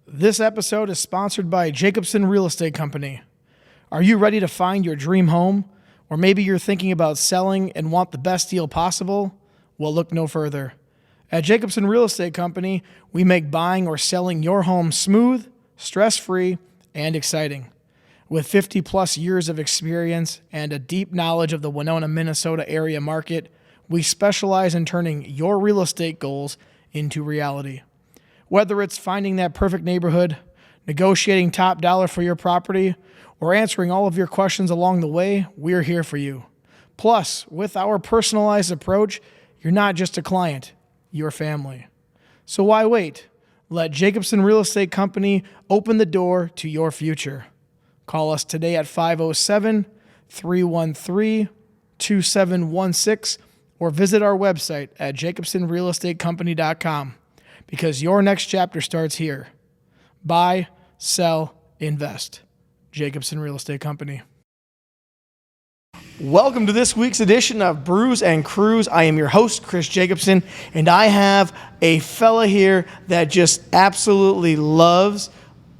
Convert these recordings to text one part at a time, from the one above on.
This episode is sponsored by Jacobson Real Estate Company. Are you ready to find your dream home? Or maybe you're thinking about selling and want the best deal possible? Well, look no further. At Jacobson Real Estate Company, we make buying or selling your home smooth, stress-free, and exciting. With 50 plus years of experience and a deep knowledge of the Winona, Minnesota area market, we specialize in turning your real estate goals into reality. Whether it's finding that perfect neighborhood, negotiating top dollar for your property, or answering all of your questions along the way, we're here for you. Plus, with our personalized approach, you're not just a client, you're family. So why wait? Let Jacobson Real Estate Company open the door to your future. Call us today at 507-313-2716 or visit our website at jacobsonrealestatecompany.com. Because your next chapter starts here. Buy, sell, invest. Jacobson Real Estate Company. Welcome to this week's edition of Brews and Crews. I am your host, Chris Jacobson, and I have a fella here that just absolutely loves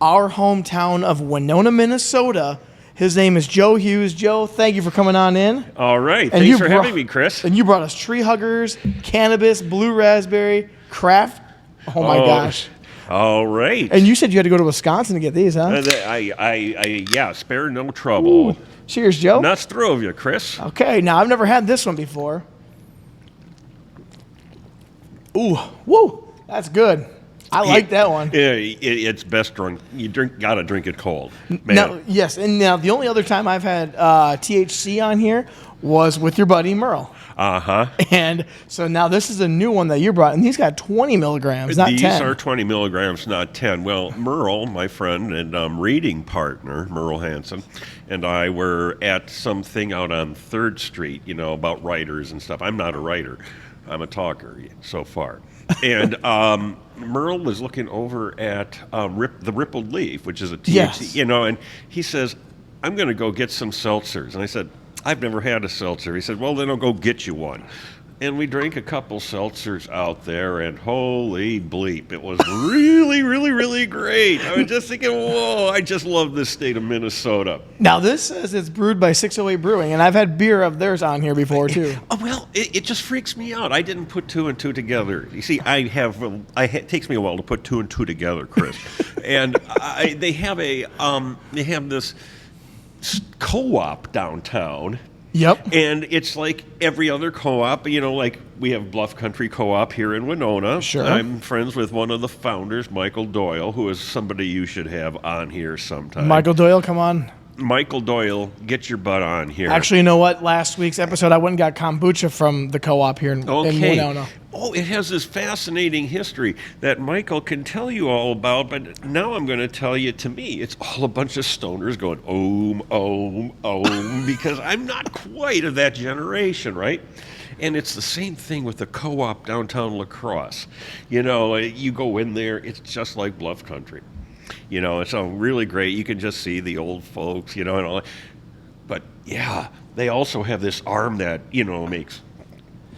our hometown of Winona, Minnesota. His name is Joe Hughes. Joe, thank you for coming on in. All right. Thanks for having me, Chris. And you brought us tree huggers, cannabis, blue raspberry, craft. Oh my gosh. All right. And you said you had to go to Wisconsin to get these, huh? Yeah, spare no trouble. Ooh. Cheers, Joe. Nuts throw of you, Chris. Okay, now I've never had this one before. Ooh, woo, that's good. I like that one. Yeah, it's best drunk. Gotta drink it cold. Man. Now, yes, and now the only other time I've had THC on here was with your buddy Merle. Uh-huh. And so now this is a new one that you brought, and these got 20 milligrams, not 10. These are 20 milligrams, not 10. Well, Merle, my friend and reading partner, Merle Hansen, and I were at something out on 3rd Street, about writers and stuff. I'm not a writer. I'm a talker so far. And Merle was looking over at the Rippled Leaf, which is a THC, yes. And he says, I'm going to go get some seltzers. And I said, I've never had a seltzer. He said, well, then I'll go get you one. And we drank a couple seltzers out there, and holy bleep, it was really, really, really great. I was just thinking, whoa, I just love this state of Minnesota. Now, this says it's brewed by 608 Brewing, and I've had beer of theirs on here before, too. Well, it just freaks me out. I didn't put 2 and 2 together. You see, it takes me a while to put 2 and 2 together, Chris. And they have this co-op downtown. Yep. And it's like every other co-op, like we have Bluff Country Co-op here in Winona. Sure. I'm friends with one of the founders, Michael Doyle, who is somebody you should have on here sometime. Michael Doyle, come on. Michael Doyle, get your butt on here. Actually, you know what? Last week's episode, I went and got kombucha from the co-op here in Winona. Oh, it has this fascinating history that Michael can tell you all about, but now I'm going to tell you, to me, it's all a bunch of stoners going, because I'm not quite of that generation, right? And it's the same thing with the co-op downtown La Crosse. You go in there, it's just like Bluff Country. It's really great. You can just see the old folks, and all that. But, yeah, they also have this arm that, makes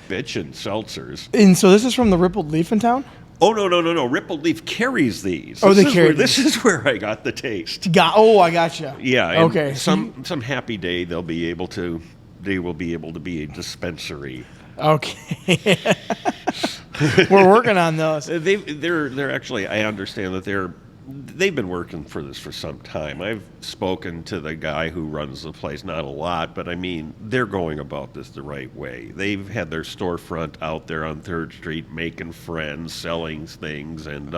bitchin' seltzers. And so this is from the Rippled Leaf in town? Oh, no. Rippled Leaf carries these. Oh, they carry these. This is where I got the taste. I gotcha. Yeah. Okay. Some happy day they will be able to be a dispensary. Okay. We're working on those. They're actually, I understand that they've been working for this for some time. I've spoken to the guy who runs the place, not a lot, but I mean, they're going about this the right way. They've had their storefront out there on 3rd Street making friends, selling things, and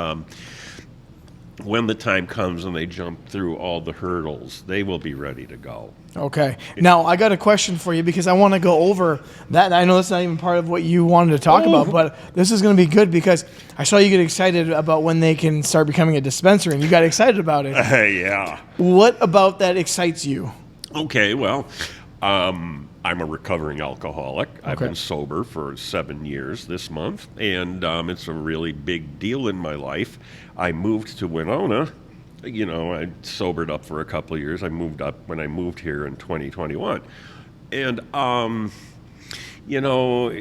when the time comes and they jump through all the hurdles, they will be ready to go. Okay. Now, I got a question for you because I want to go over that. I know that's not even part of what you wanted to talk about, but this is going to be good because I saw you get excited about when they can start becoming a dispensary, and you got excited about it. Yeah. What about that excites you? Okay, well, I'm a recovering alcoholic. I've been sober for 7 years this month, and it's a really big deal in my life. I moved to Winona. You know, I sobered up for a couple of years. I moved up when I moved here in 2021. And, you know,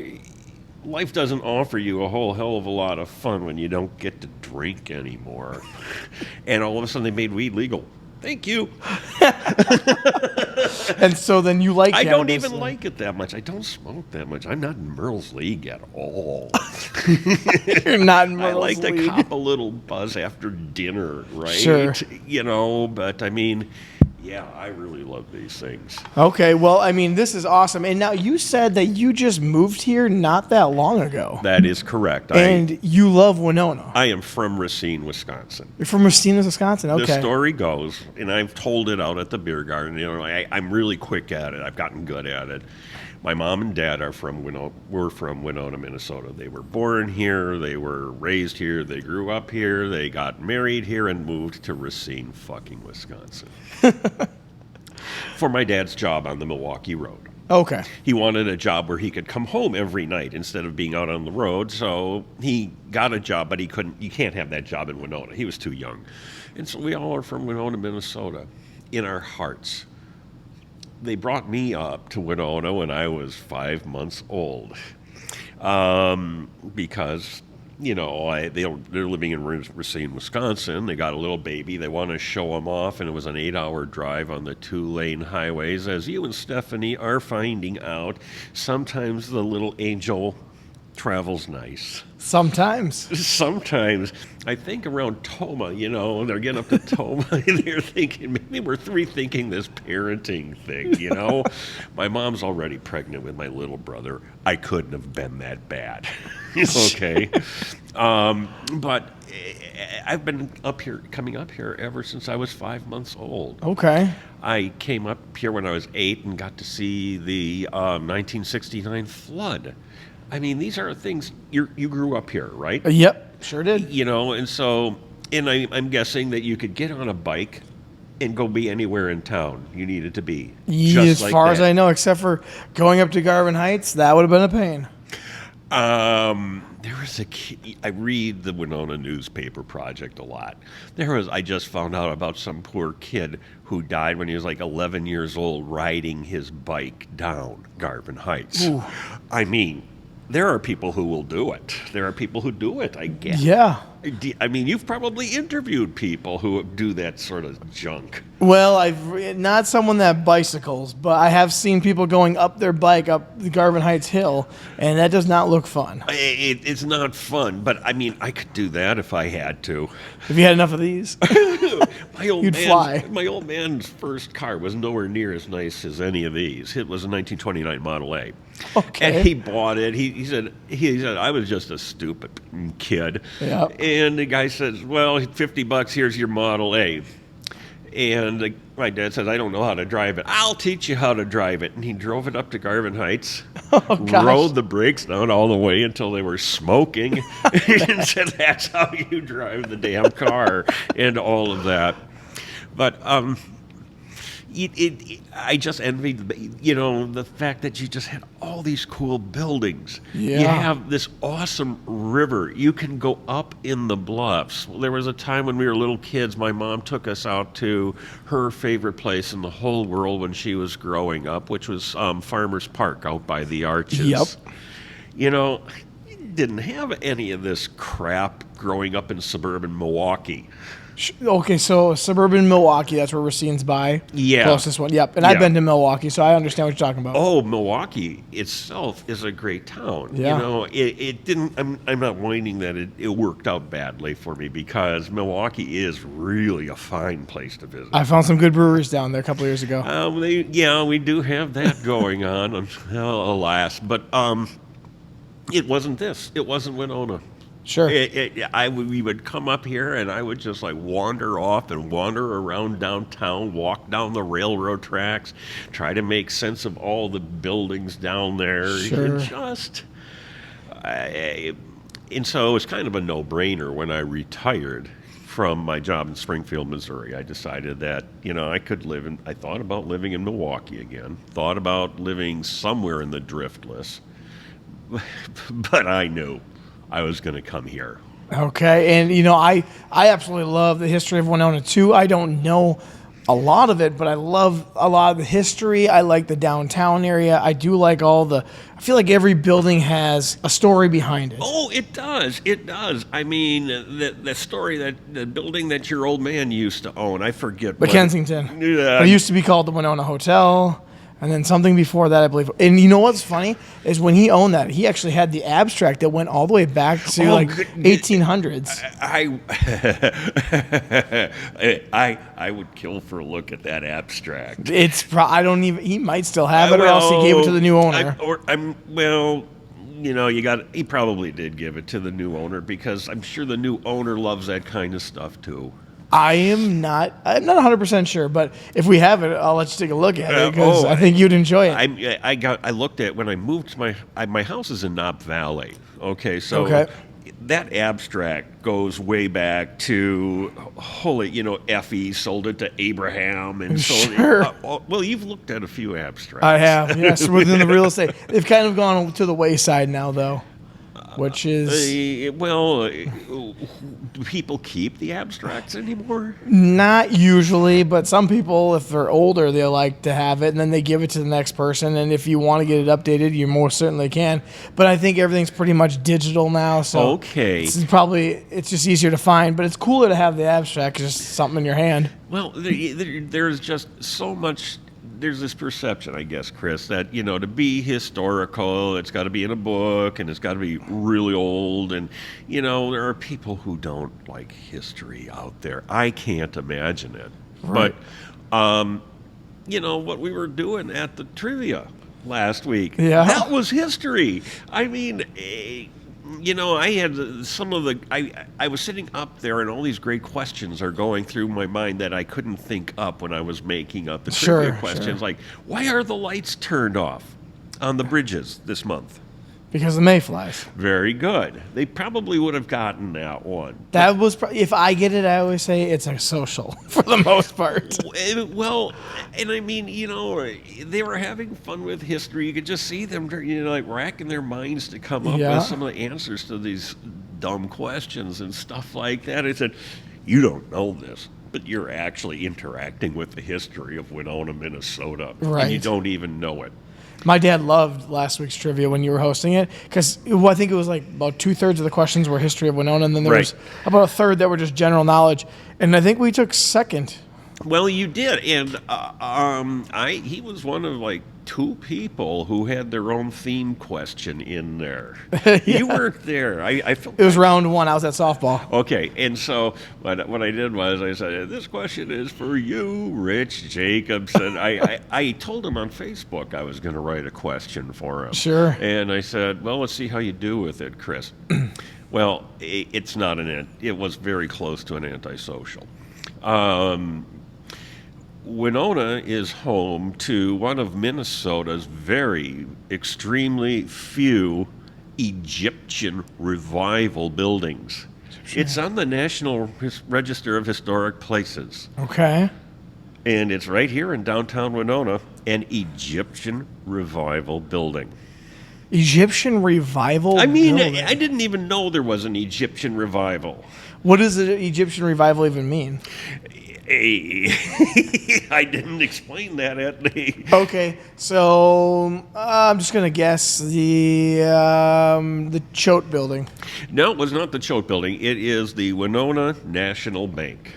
life doesn't offer you a whole hell of a lot of fun when you don't get to drink anymore. And all of a sudden they made weed legal. Thank you. And so then you like I cannabis, don't even then. like it that much. I don't smoke that much. I'm not in Merle's league at all. You're not in I Merle's like to league. cop a little buzz after dinner, right? Sure. You know, but I mean, yeah, I really love these things. Okay, well, I mean, this is awesome. And now you said that you just moved here not that long ago. That is correct. And you love Winona. I am from Racine, Wisconsin. You're from Racine, Wisconsin. Okay. The story goes, and I've told it out at the beer garden. You know, I'm really quick at it. I've gotten good at it. My mom and dad are from Winona. Were from Winona, Minnesota. They were born here. They were raised here. They grew up here. They got married here and moved to Racine, fucking Wisconsin, for my dad's job on the Milwaukee Road. Okay. He wanted a job where he could come home every night instead of being out on the road. So he got a job, but he couldn't. You can't have that job in Winona. He was too young, and so we all are from Winona, Minnesota, in our hearts. They brought me up to Winona when I was 5 months old, because, you know, they're living in Racine, Wisconsin. They got a little baby. They want to show them off, and it was an 8-hour drive on the 2-lane highways. As you and Stephanie are finding out, sometimes the little angel travels nice. Sometimes. Sometimes. I think around Toma, you know, they're getting up to Toma, and they're thinking, maybe we're rethinking this parenting thing, you know? My mom's already pregnant with my little brother. I couldn't have been that bad. Okay. But I've been coming up here ever since I was 5 months old. Okay. I came up here when I was 8 and got to see the 1969 flood. I mean, these are things, you grew up here, right? Yep, sure did. You know, and so, and I'm guessing that you could get on a bike and go be anywhere in town you needed to be. As far as I know, except for going up to Garvin Heights, that would have been a pain. There was a kid, I read the Winona Newspaper Project a lot. I just found out about some poor kid who died when he was like 11 years old riding his bike down Garvin Heights. Ooh. I mean, there are people who will do it. There are people who do it, I guess. Yeah. I mean, you've probably interviewed people who do that sort of junk. Well, I've not someone that bicycles, but I have seen people going up their bike up the Garvin Heights Hill, and that does not look fun. It's not fun, but I mean, I could do that if I had to. If you had enough of these, you'd fly. My old man's first car was nowhere near as nice as any of these. It was a 1929 Model A. Okay. And he bought it. He said I was just a stupid kid. Yeah. And the guy says, well, $50, here's your Model A. And my dad says, I don't know how to drive it. I'll teach you how to drive it. And he drove it up to Garvin Heights, rode the brakes down all the way until they were smoking, and said, that's how you drive the damn car, and all of that. But I just envied, you know, the fact that you just had all these cool buildings. Yeah. You have this awesome river. You can go up in the bluffs. There was a time when we were little kids, my mom took us out to her favorite place in the whole world when she was growing up, which was Farmers Park out by the Arches. Yep. You know, you didn't have any of this crap growing up in suburban Milwaukee. Okay, so suburban Milwaukee, that's where Racine's by. Yeah. Closest one. Yep. And I've been to Milwaukee, so I understand what you're talking about. Oh, Milwaukee itself is a great town. Yeah. You know, it didn't, I'm not whining that it worked out badly for me, because Milwaukee is really a fine place to visit. I found some good breweries down there a couple years ago. We do have that going on, well, alas. But it wasn't this. It wasn't Winona. Sure. We would come up here, and I would just like wander off and wander around downtown, walk down the railroad tracks, try to make sense of all the buildings down there. Sure. And so it was kind of a no-brainer when I retired from my job in Springfield, Missouri, I decided that, I thought about living in Milwaukee again, thought about living somewhere in the driftless, but I knew I was going to come here. Okay, and I absolutely love the history of Winona too. I don't know a lot of it, but I love a lot of the history. I like the downtown area. I do like I feel like every building has a story behind it. Oh, it does. It does. I mean, the story the building that your old man used to own, I forget. The Kensington. It used to be called the Winona Hotel. And then something before that, I believe. And you know what's funny is when he owned that, he actually had the abstract that went all the way back to 1800s. I would kill for a look at that abstract. I don't even. He might still have it, or else he gave it to the new owner. He probably did give it to the new owner because I'm sure the new owner loves that kind of stuff too. I'm not 100% sure, but if we have it, I'll let you take a look at it because I think you'd enjoy it. I looked at when I moved to my house is in Knob Valley. Okay, so that abstract goes way back to Effie sold it to Abraham and sure. Well, you've looked at a few abstracts. I have, yes, within the real estate. They've kind of gone to the wayside now, though. Which is... do people keep the abstracts anymore? Not usually, but some people, if they're older, they like to have it, and then they give it to the next person, and if you want to get it updated, you most certainly can. But I think everything's pretty much digital now, so it's just easier to find, but it's cooler to have the abstract, just something in your hand. Well, there's just so much... There's this perception, I guess, Chris, that, to be historical, it's got to be in a book and it's got to be really old. And, there are people who don't like history out there. I can't imagine it. Right. But, what we were doing at the trivia last week, that was history. I mean, I had some of I was sitting up there and all these great questions are going through my mind that I couldn't think up when I was making up the trivia questions. Like, why are the lights turned off on the bridges this month? Because of mayflies. Very good. They probably would have gotten that one. That was, if I get it, I always say it's a social for the most part. Well, and I mean, they were having fun with history. You could just see them, racking their minds to come up with some of the answers to these dumb questions and stuff like that. I said, you don't know this, but you're actually interacting with the history of Winona, Minnesota. Right. And you don't even know it. My dad loved last week's trivia when you were hosting it because I think it was like about 2/3 of the questions were history of Winona, and then there was about 1/3 that were just general knowledge. And I think we took second. Well, you did, and he was one of like 2 people who had their own theme question in there. You weren't there. I felt it was round 1. I was at softball. Okay, and so what I did was I said, this question is for you, Rich Jacobson. I told him on Facebook I was going to write a question for him. Sure. And I said, well, let's see how you do with it, Chris. Well, it's not it was very close to an antisocial. Winona is home to one of Minnesota's very extremely few Egyptian revival buildings. It's on the National Register of Historic Places. Okay. And it's right here in downtown Winona, an Egyptian revival building. Egyptian revival building? I didn't even know there was an Egyptian revival. What does an Egyptian revival even mean? I didn't explain that at the... Okay, so I'm just gonna guess the Choate building. No, it was not the Choate building. It is the Winona National Bank.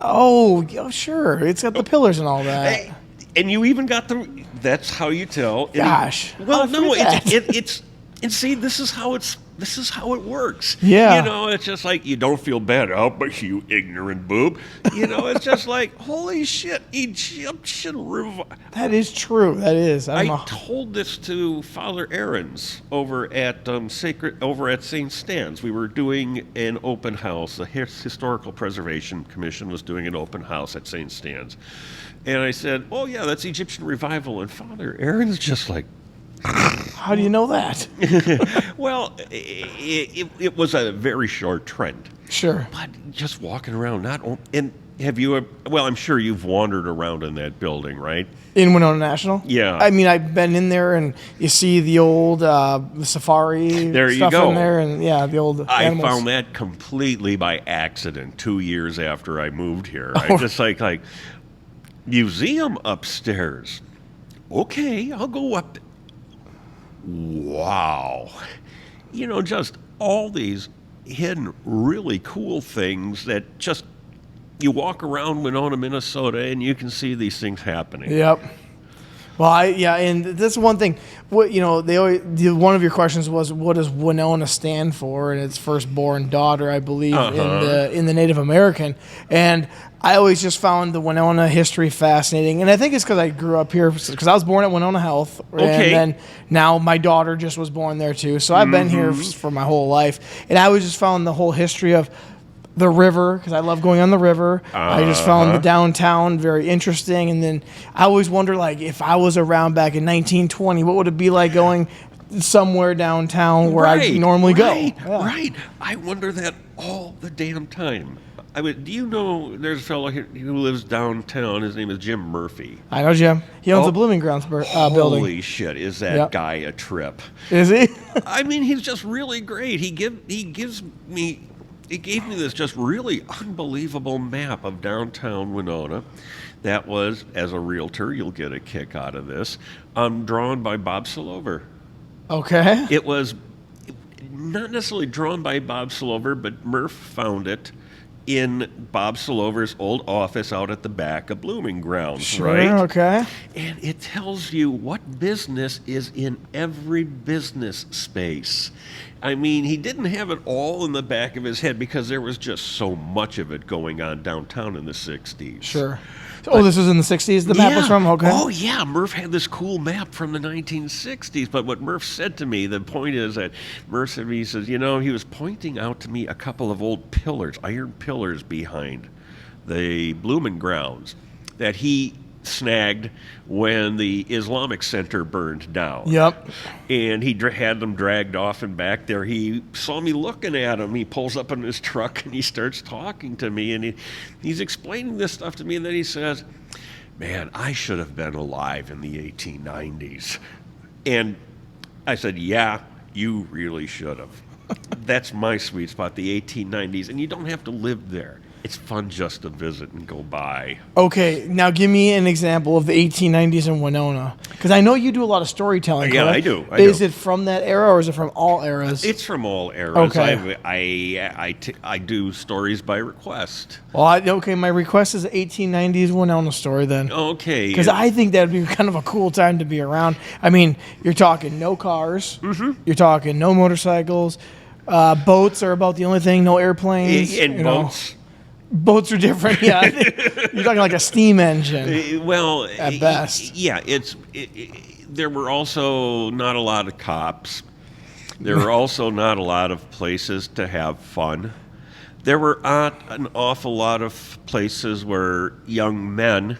Oh, sure. It's got the pillars and all that. And you even got the... That's how you tell. Gosh. Well, no, it's... And see, this is how it works. Yeah. It's just like, you don't feel bad. Oh, but you ignorant boob. It's just like, holy shit, Egyptian revival. That is true. That is. I told this to Father Aarons over at St. Stan's. We were doing an open house. The Historical Preservation Commission was doing an open house at St. Stan's. And I said, oh, yeah, that's Egyptian revival. And Father Aarons just like, How do you know that? Well, it was a very short trend. Sure. But just walking around, and have you? Well, I'm sure you've wandered around in that building, right? In Winona National? Yeah. I mean, I've been in there, and you see the old safari There you stuff go. in there, and yeah, the old I animals. found that completely by accident 2 years after I moved here. Oh. I just like museum upstairs. Okay, I'll go up. Wow. Just all these hidden, really cool things that just you walk around Winona, Minnesota, and you can see these things happening. Yep. Well, and that's one thing. What they always one of your questions was, what does Winona stand for? And it's firstborn daughter, I believe, in the Native American. And I always just found the Winona history fascinating, and I think it's because I grew up here. Because I was born at Winona Health, Okay. and then now my daughter just was born there too. So I've been here for my whole life, and I always just found the whole history of the river, because I love going on the river. I just found the downtown very interesting. And then I always wonder, like, if I was around back in 1920, what would it be like going somewhere downtown where I normally go? Yeah. Right. I wonder that all the damn time. Do you know there's a fellow here who lives downtown? His name is Jim Murphy. I know Jim. He owns the Blooming Grounds building. Holy shit, is that guy a trip? Is he? I mean, he's just really great. He gave me this just really unbelievable map of downtown Winona. That was, as a realtor, you'll get a kick out of this, drawn by Bob Salover. Okay. It was not necessarily drawn by Bob Salover, but Murph found it in Bob Salover's old office out at the back of Blooming Grounds, right? Okay. And it tells you what business is in every business space. I mean, he didn't have it all in the back of his head because there was just so much of it going on downtown in the 60s. Sure. This was in the 60s the map was from? Okay. Oh, yeah. Murph had this cool map from the 1960s. But what Murph said to me, the point is that Murph said to me, he says, he was pointing out to me a couple of old pillars, iron pillars behind the Blooming Grounds that he snagged when the Islamic Center burned down. Yep. And he had them dragged off, and back there he saw me looking at him. He pulls up in his truck and he starts talking to me, and he's explaining this stuff to me, and then he says, "Man, I should have been alive in the 1890s." And I said, "Yeah, you really should have." That's my sweet spot, the 1890s, and you don't have to live there. It's fun just to visit and go by. Okay, now give me an example of the 1890s in Winona, because I know you do a lot of storytelling. Yeah, correct? I do. Is it from that era, or is it from all eras? It's from all eras. Okay. I do stories by request. Well, my request is an 1890s Winona story then. Okay. Because I think that would be kind of a cool time to be around. I mean, you're talking no cars. Mm-hmm. You're talking no motorcycles. Boats are about the only thing. No airplanes. And boats. Boats are different, yeah. You're talking like a steam engine. Well, at best. Yeah, there were also not a lot of cops. There were also not a lot of places to have fun. There were not an awful lot of places where young men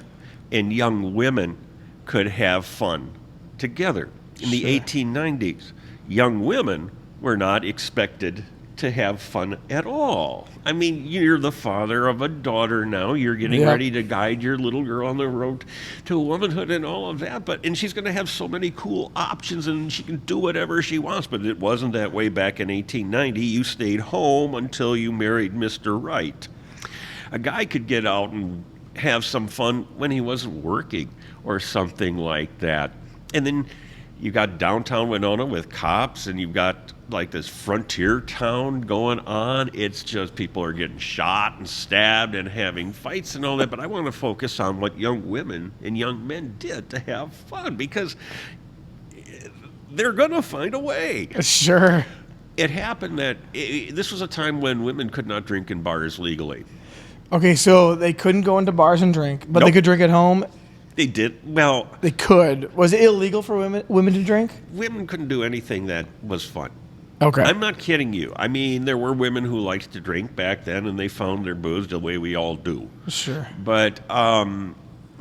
and young women could have fun together. In the 1890s, young women were not expected to have fun at all. I mean, you're the father of a daughter now. You're getting ready to guide your little girl on the road to womanhood and all of that. And she's going to have so many cool options, and she can do whatever she wants. But it wasn't that way back in 1890. You stayed home until you married Mr. Right. A guy could get out and have some fun when he wasn't working or something like that. And then you got downtown Winona with cops, and you've got like this frontier town going on. It's just people are getting shot and stabbed and having fights and all that. But I want to focus on what young women and young men did to have fun, because they're going to find a way. Sure. It happened that this was a time when women could not drink in bars legally. Okay, so they couldn't go into bars and drink, but they could drink at home. They did. Well, they could. Was it illegal for women to drink? Women couldn't do anything that was fun. Okay. I'm not kidding you. I mean, there were women who liked to drink back then, and they found their booze the way we all do. Sure. But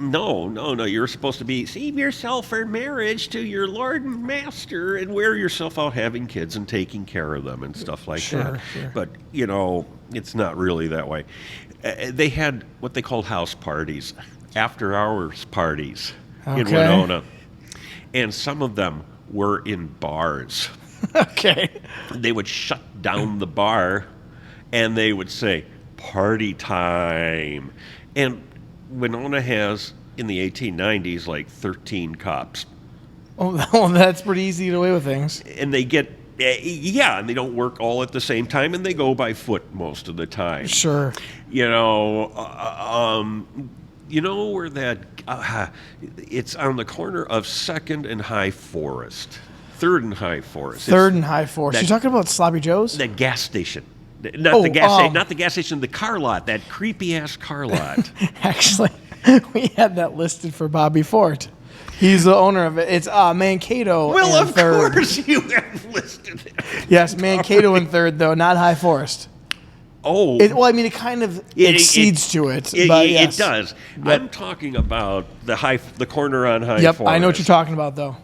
No. You're supposed to be save yourself for marriage to your Lord and Master and wear yourself out having kids and taking care of them and stuff like that. Sure. But, it's not really that way. They had what they called house parties, after hours parties in Okay. Winona. And some of them were in bars. Okay. They would shut down the bar and they would say, party time. And Winona has, in the 1890s, like 13 cops. Oh, that's pretty easy to get away with things. And they get, and they don't work all at the same time, and they go by foot most of the time. Sure. Where that, it's on the corner of 2nd and High Forest. 3rd and High Forest. Third and High Forest. that- You talking about Sloppy Joe's? The gas station. Oh, Not the gas station, the car lot, that creepy ass car lot. Actually, we had that listed for Bobby Fort. He's the owner of it. It's Mankato Well, and of Third. course you have listed it. Yes, Mankato and Third, though, not High Forest. Oh, It kind of exceeds to it. But yes. it does. Yep. I'm talking about the corner on High Yep, Forest. I know what you're talking about, though.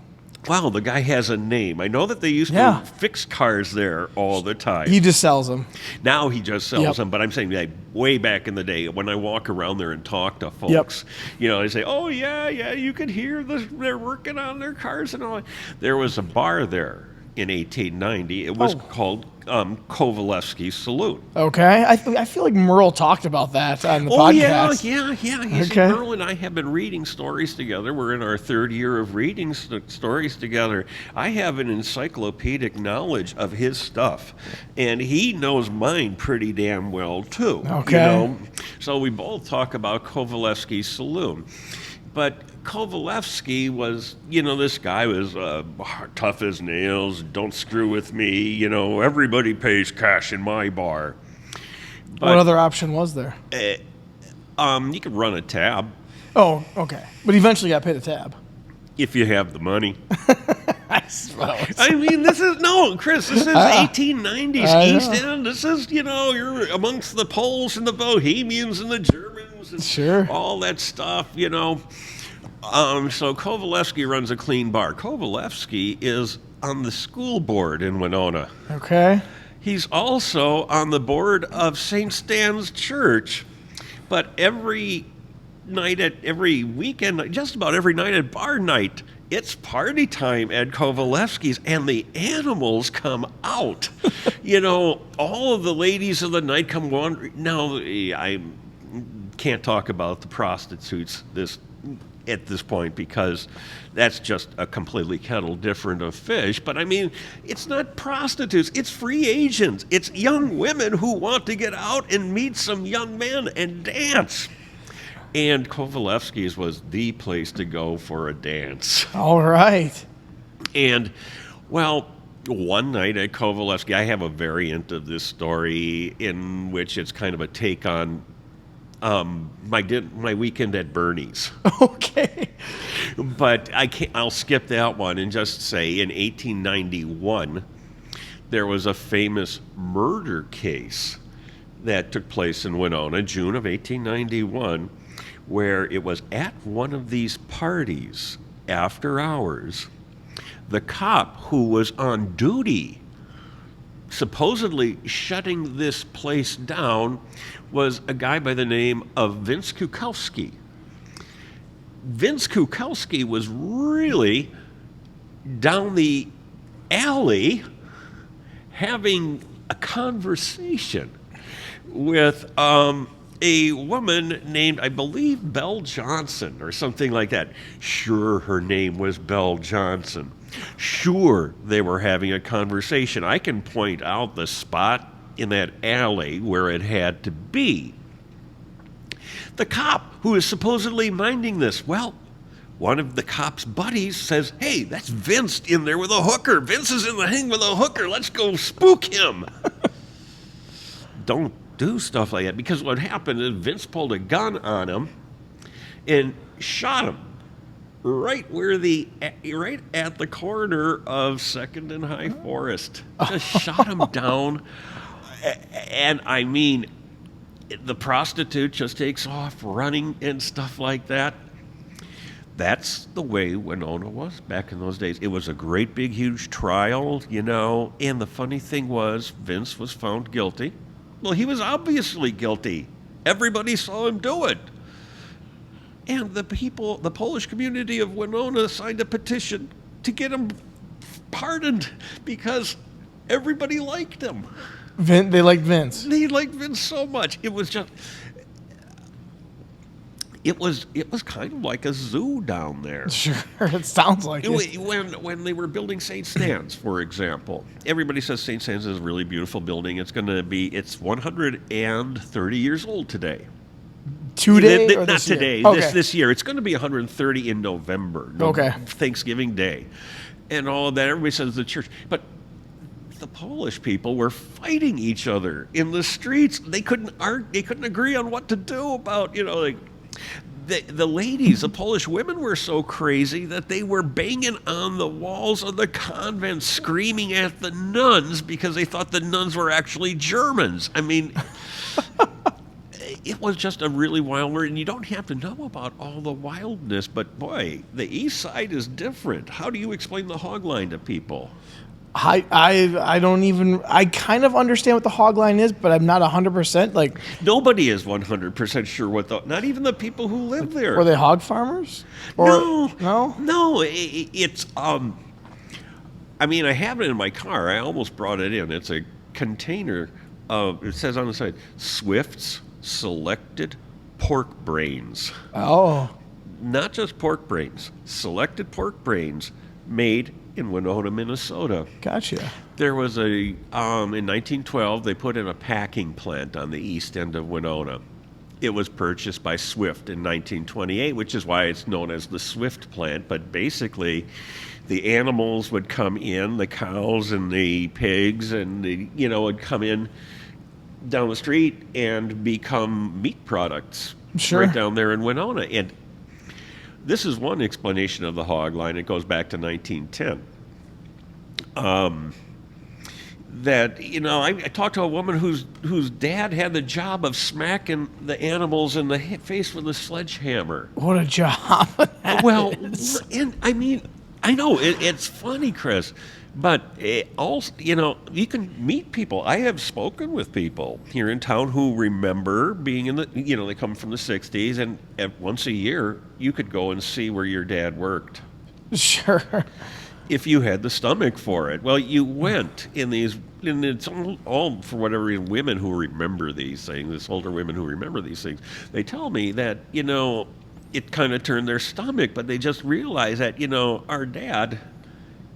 Wow, the guy has a name. I know that they used Yeah. to fix cars there all the time. He just sells them. Now he just sells Yep. them, but I'm saying like way back in the day when I walk around there and talk to folks, they say, "Oh yeah, you could hear they're working on their cars and all." There was a bar there in 1890. It was called Kovalevsky's Saloon. Okay. I feel like Merle talked about that on the Oh podcast. yeah. Okay. Merle and I have been reading stories together. We're in our 3rd year of reading stories together. I have an encyclopedic knowledge of his stuff, and he knows mine pretty damn well too. Okay. So we both talk about Kovalevsky's Saloon. But Kovalevsky was, this guy was tough as nails, don't screw with me, everybody pays cash in my bar. But, What other option was there? you could run a tab Oh, okay. But eventually got paid a tab. if you have the money. I suppose. I mean, Chris, this is 1890s I East know. End. This is, you're amongst the Poles and the Bohemians and the Germans and Sure. all that stuff, So Kovalevsky runs a clean bar. Kovalevsky is on the school board in Winona. Okay. He's also on the board of St. Stan's Church. But every weekend, just about every night at bar night, it's party time at Kovalevsky's, and the animals come out. All of the ladies of the night come wandering. Now, I can't talk about the prostitutes at this point because that's just a completely kettle different of fish. But I mean, it's not prostitutes, it's free agents. It's young women who want to get out and meet some young men and dance. And Kovalevsky's was the place to go for a dance. All right. And, well, one night at Kovalevsky, I have a variant of this story in which it's kind of a take on my weekend at Bernie's. Okay. But I'll skip that one and just say in 1891, there was a famous murder case that took place in Winona, June of 1891, where it was at one of these parties after hours. The cop who was on duty, supposedly shutting this place down, was a guy by the name of Vince Kukowski. Vince Kukowski was really down the alley having a conversation with a woman named, I believe, Belle Johnson or something like that. Sure, her name was Belle Johnson. Sure, they were having a conversation. I can point out the spot in that alley where it had to be. The cop who is supposedly minding this, well, one of the cop's buddies says, "Hey, that's Vince in there with a hooker. Vince is in the hang with a hooker. Let's go spook him." Don't do stuff like that, because what happened is Vince pulled a gun on him and shot him right at the corner of 2nd and High Forest. Just shot him down. And I mean, the prostitute just takes off running and stuff like that. That's the way Winona was back in those days. It was a great big huge trial, and the funny thing was Vince was found guilty. Well, he was obviously guilty. Everybody saw him do it. And the Polish community of Winona signed a petition to get him pardoned because everybody liked him. They liked Vince. They liked Vince so much. It was just... It was kind of like a zoo down there. Sure, it sounds like it. When they were building St. Stan's, for example, everybody says St. Stan's is a really beautiful building. It's 130 years old today. Today or not this today. Year? Okay. This year. It's going to be 130 in November. Okay. Thanksgiving Day, and all of that. Everybody says the church, but the Polish people were fighting each other in the streets. They couldn't agree on what to do about The ladies, the Polish women, were so crazy that they were banging on the walls of the convent, screaming at the nuns because they thought the nuns were actually Germans. I mean, it was just a really wild world, and you don't have to know about all the wildness, but boy, the East Side is different. How do you explain the hog line to people? I don't even, I kind of understand what the hog line is, but I'm not 100%. Like, nobody is 100% sure not even the people who live there. Were they hog farmers? No. It's I mean, I have it in my car. I almost brought it in. It's a container of, it says on the side, Swift's selected pork brains. Oh. Not just pork brains, selected pork brains made in Winona, Minnesota. Gotcha. There was in 1912, they put in a packing plant on the east end of Winona. It was purchased by Swift in 1928, which is why it's known as the Swift plant. But basically, the animals would come in, the cows and the pigs, and would come in down the street and become meat products. Sure. Right down there in Winona. And this is one explanation of the hog line. It goes back to 1910. I talked to a woman whose dad had the job of smacking the animals in the face with a sledgehammer. What a job! And I mean, I know it's funny, Chris, but also, you can meet people. I have spoken with people here in town who remember being in the, they come from the 60s, and once a year you could go and see where your dad worked. Sure. If you had the stomach for it. Well, you went and it's all for whatever reason, women who remember these things, this older women who remember these things, they tell me that, it kind of turned their stomach, but they just realized that, our dad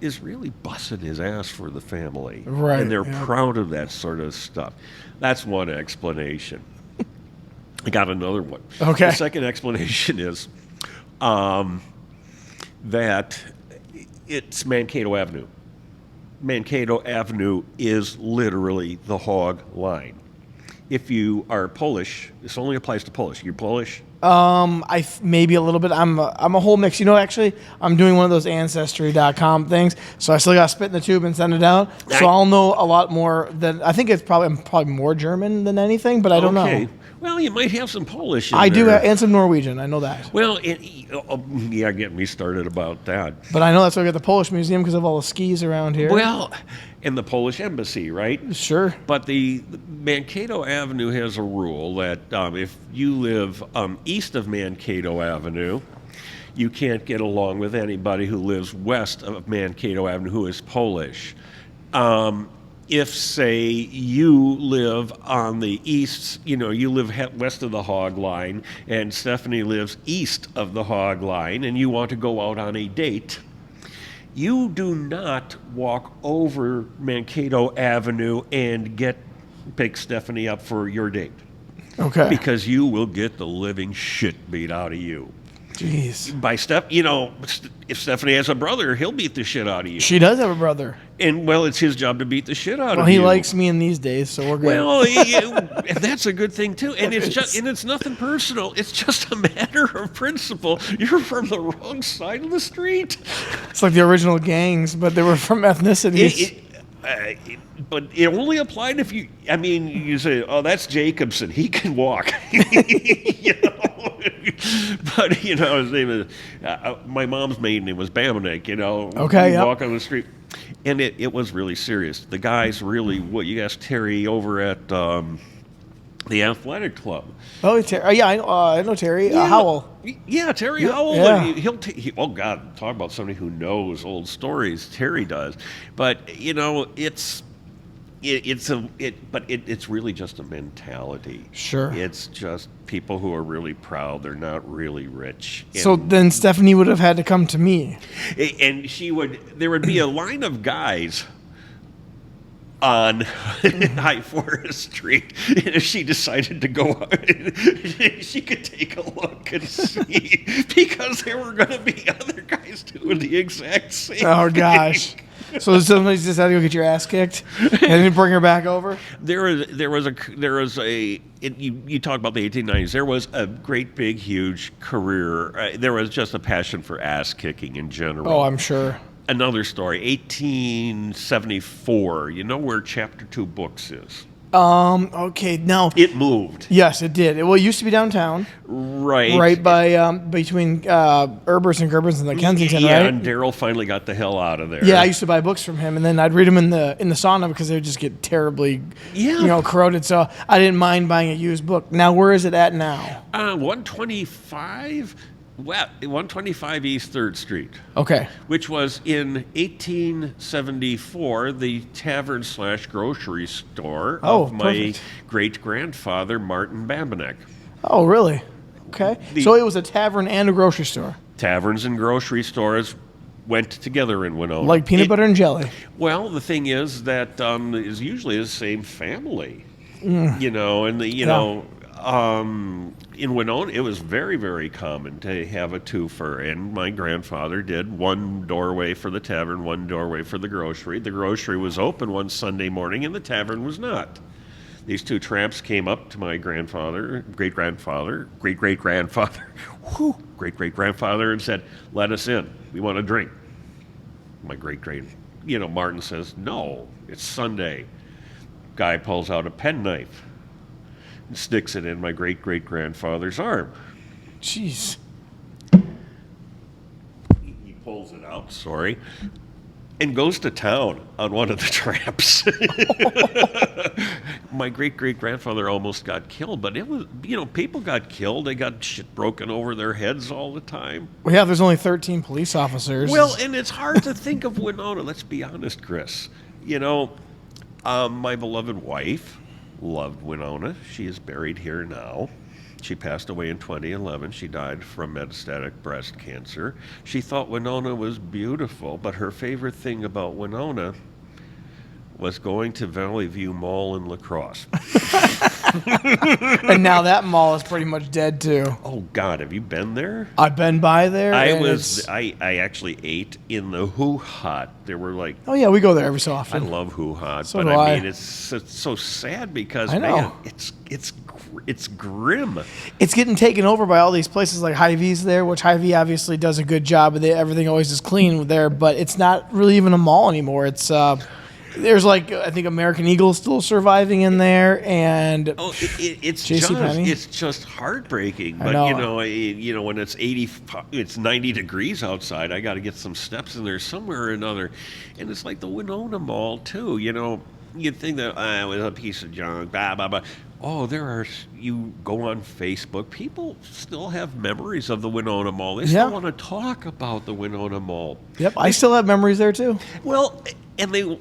is really busting his ass for the family. Right. And they're proud of that sort of stuff. That's one explanation. I got another one. Okay. The second explanation is that it's Mankato Avenue. Mankato Avenue is literally the hog line. If you are Polish, this only applies to Polish. You're Polish? Maybe a little bit. I'm a whole mix. Actually, I'm doing one of those Ancestry.com things, so I still got to spit in the tube and send it out. So I'll know a lot more than, I think I'm probably more German than anything, but I don't know. Well, you might have some Polish in I there. do, and some Norwegian. I know that. Well, get me started about that. But I know that's why we got the Polish Museum because of all the skis around here. Well, and the Polish Embassy, right? Sure. But the Mankato Avenue has a rule that if you live east of Mankato Avenue, you can't get along with anybody who lives west of Mankato Avenue who is Polish. If, say, you live on the east, you live west of the hog line, and Stephanie lives east of the hog line, and you want to go out on a date, you do not walk over Mankato Avenue and pick Stephanie up for your date. Okay. Because you will get the living shit beat out of you. Jeez. By if Stephanie has a brother, he'll beat the shit out of you. She does have a brother. And, it's his job to beat the shit out of you. Well, he likes me in these days, so we're good. Well, that's a good thing, too. And it's nothing personal. It's just a matter of principle. You're from the wrong side of the street. It's like the original gangs, but they were from ethnicities. But it only applied if you. I mean, you say, "Oh, that's Jacobson. He can walk." You know? But his name is. My mom's maiden name was Bamanek. Okay, You yep. walk on the street, and it was really serious. The guys really. What you asked Terry over at the athletic club. Oh, Terry. I know Terry. Howell. Yeah, Terry Howell. Yeah. Oh God, talk about somebody who knows old stories. Terry does, but it's really just a mentality. Sure. It's just people who are really proud. They're not really rich. So then Stephanie would have had to come to me. And there would be a line of guys on High Forest Street, and if she decided to go out, she could take a look and see, because there were going to be other guys doing the exact same Oh, thing. gosh. So somebody just had to go get your ass kicked and then bring her back over? You talk about the 1890s. There was a great big huge career. There was just a passion for ass kicking in general. Oh, I'm sure. Another story, 1874. You know where Chapter 2 Books is? Okay, now. It moved. Yes, it did. Well, it used to be downtown. Right. Right by, between Herbers and Gerbers and the Kensington, yeah, right? and Daryl finally got the hell out of there. Yeah, I used to buy books from him, and then I'd read them in the sauna because they would just get terribly, corroded. So I didn't mind buying a used book. Now, where is it at now? 125 East 3rd Street. Okay. Which was in 1874 the tavern/grocery store of my perfect. great-grandfather, Martin Bambanek. Oh, really? Okay. So it was a tavern and a grocery store. Taverns and grocery stores went together in Winona. Like peanut butter and jelly. Well, the thing is that is usually the same family. In Winona, it was very, very common to have a twofer, and my grandfather did one doorway for the tavern, one doorway for the grocery. The grocery was open one Sunday morning, and the tavern was not. These two tramps came up to my great-great-grandfather, and said, "Let us in. We want a drink." My Martin says, "No, it's Sunday." Guy pulls out a penknife and sticks it in my great-great-grandfather's arm. Jeez. He pulls it out, and goes to town on one of the tramps. My great-great-grandfather almost got killed, but it was, people got killed. They got shit broken over their heads all the time. Well, yeah, there's only 13 police officers. Well, and it's hard to think of Winona. Let's be honest, Chris. My beloved wife loved Winona. She is buried here now. She passed away in 2011. She died from metastatic breast cancer. She thought Winona was beautiful, but her favorite thing about Winona was going to Valley View Mall in La Crosse. And now that mall is pretty much dead too. Oh God, have you been there? I've been by there. I actually ate in the Hoo Hot. There were like. Oh yeah, we go there every so I often. love Hoo Hot, So but do I I. mean it's so sad because I know. man, it's grim. It's getting taken over by all these places like Hy-Vee's there, which Hy-Vee obviously does a good job. Everything always is clean there, but it's not really even a mall anymore. It's there's I think American Eagle still surviving in there, and It's JCPenney. it's just heartbreaking. I But know. when it's 90 degrees outside, I got to get some steps in there somewhere or another, and it's like the Winona Mall too. You'd think that it was a piece of junk, blah blah blah. Oh, you go on Facebook, people still have memories of the Winona Mall. They still want to talk about the Winona Mall. Yep, I still have memories there too. Well, and they,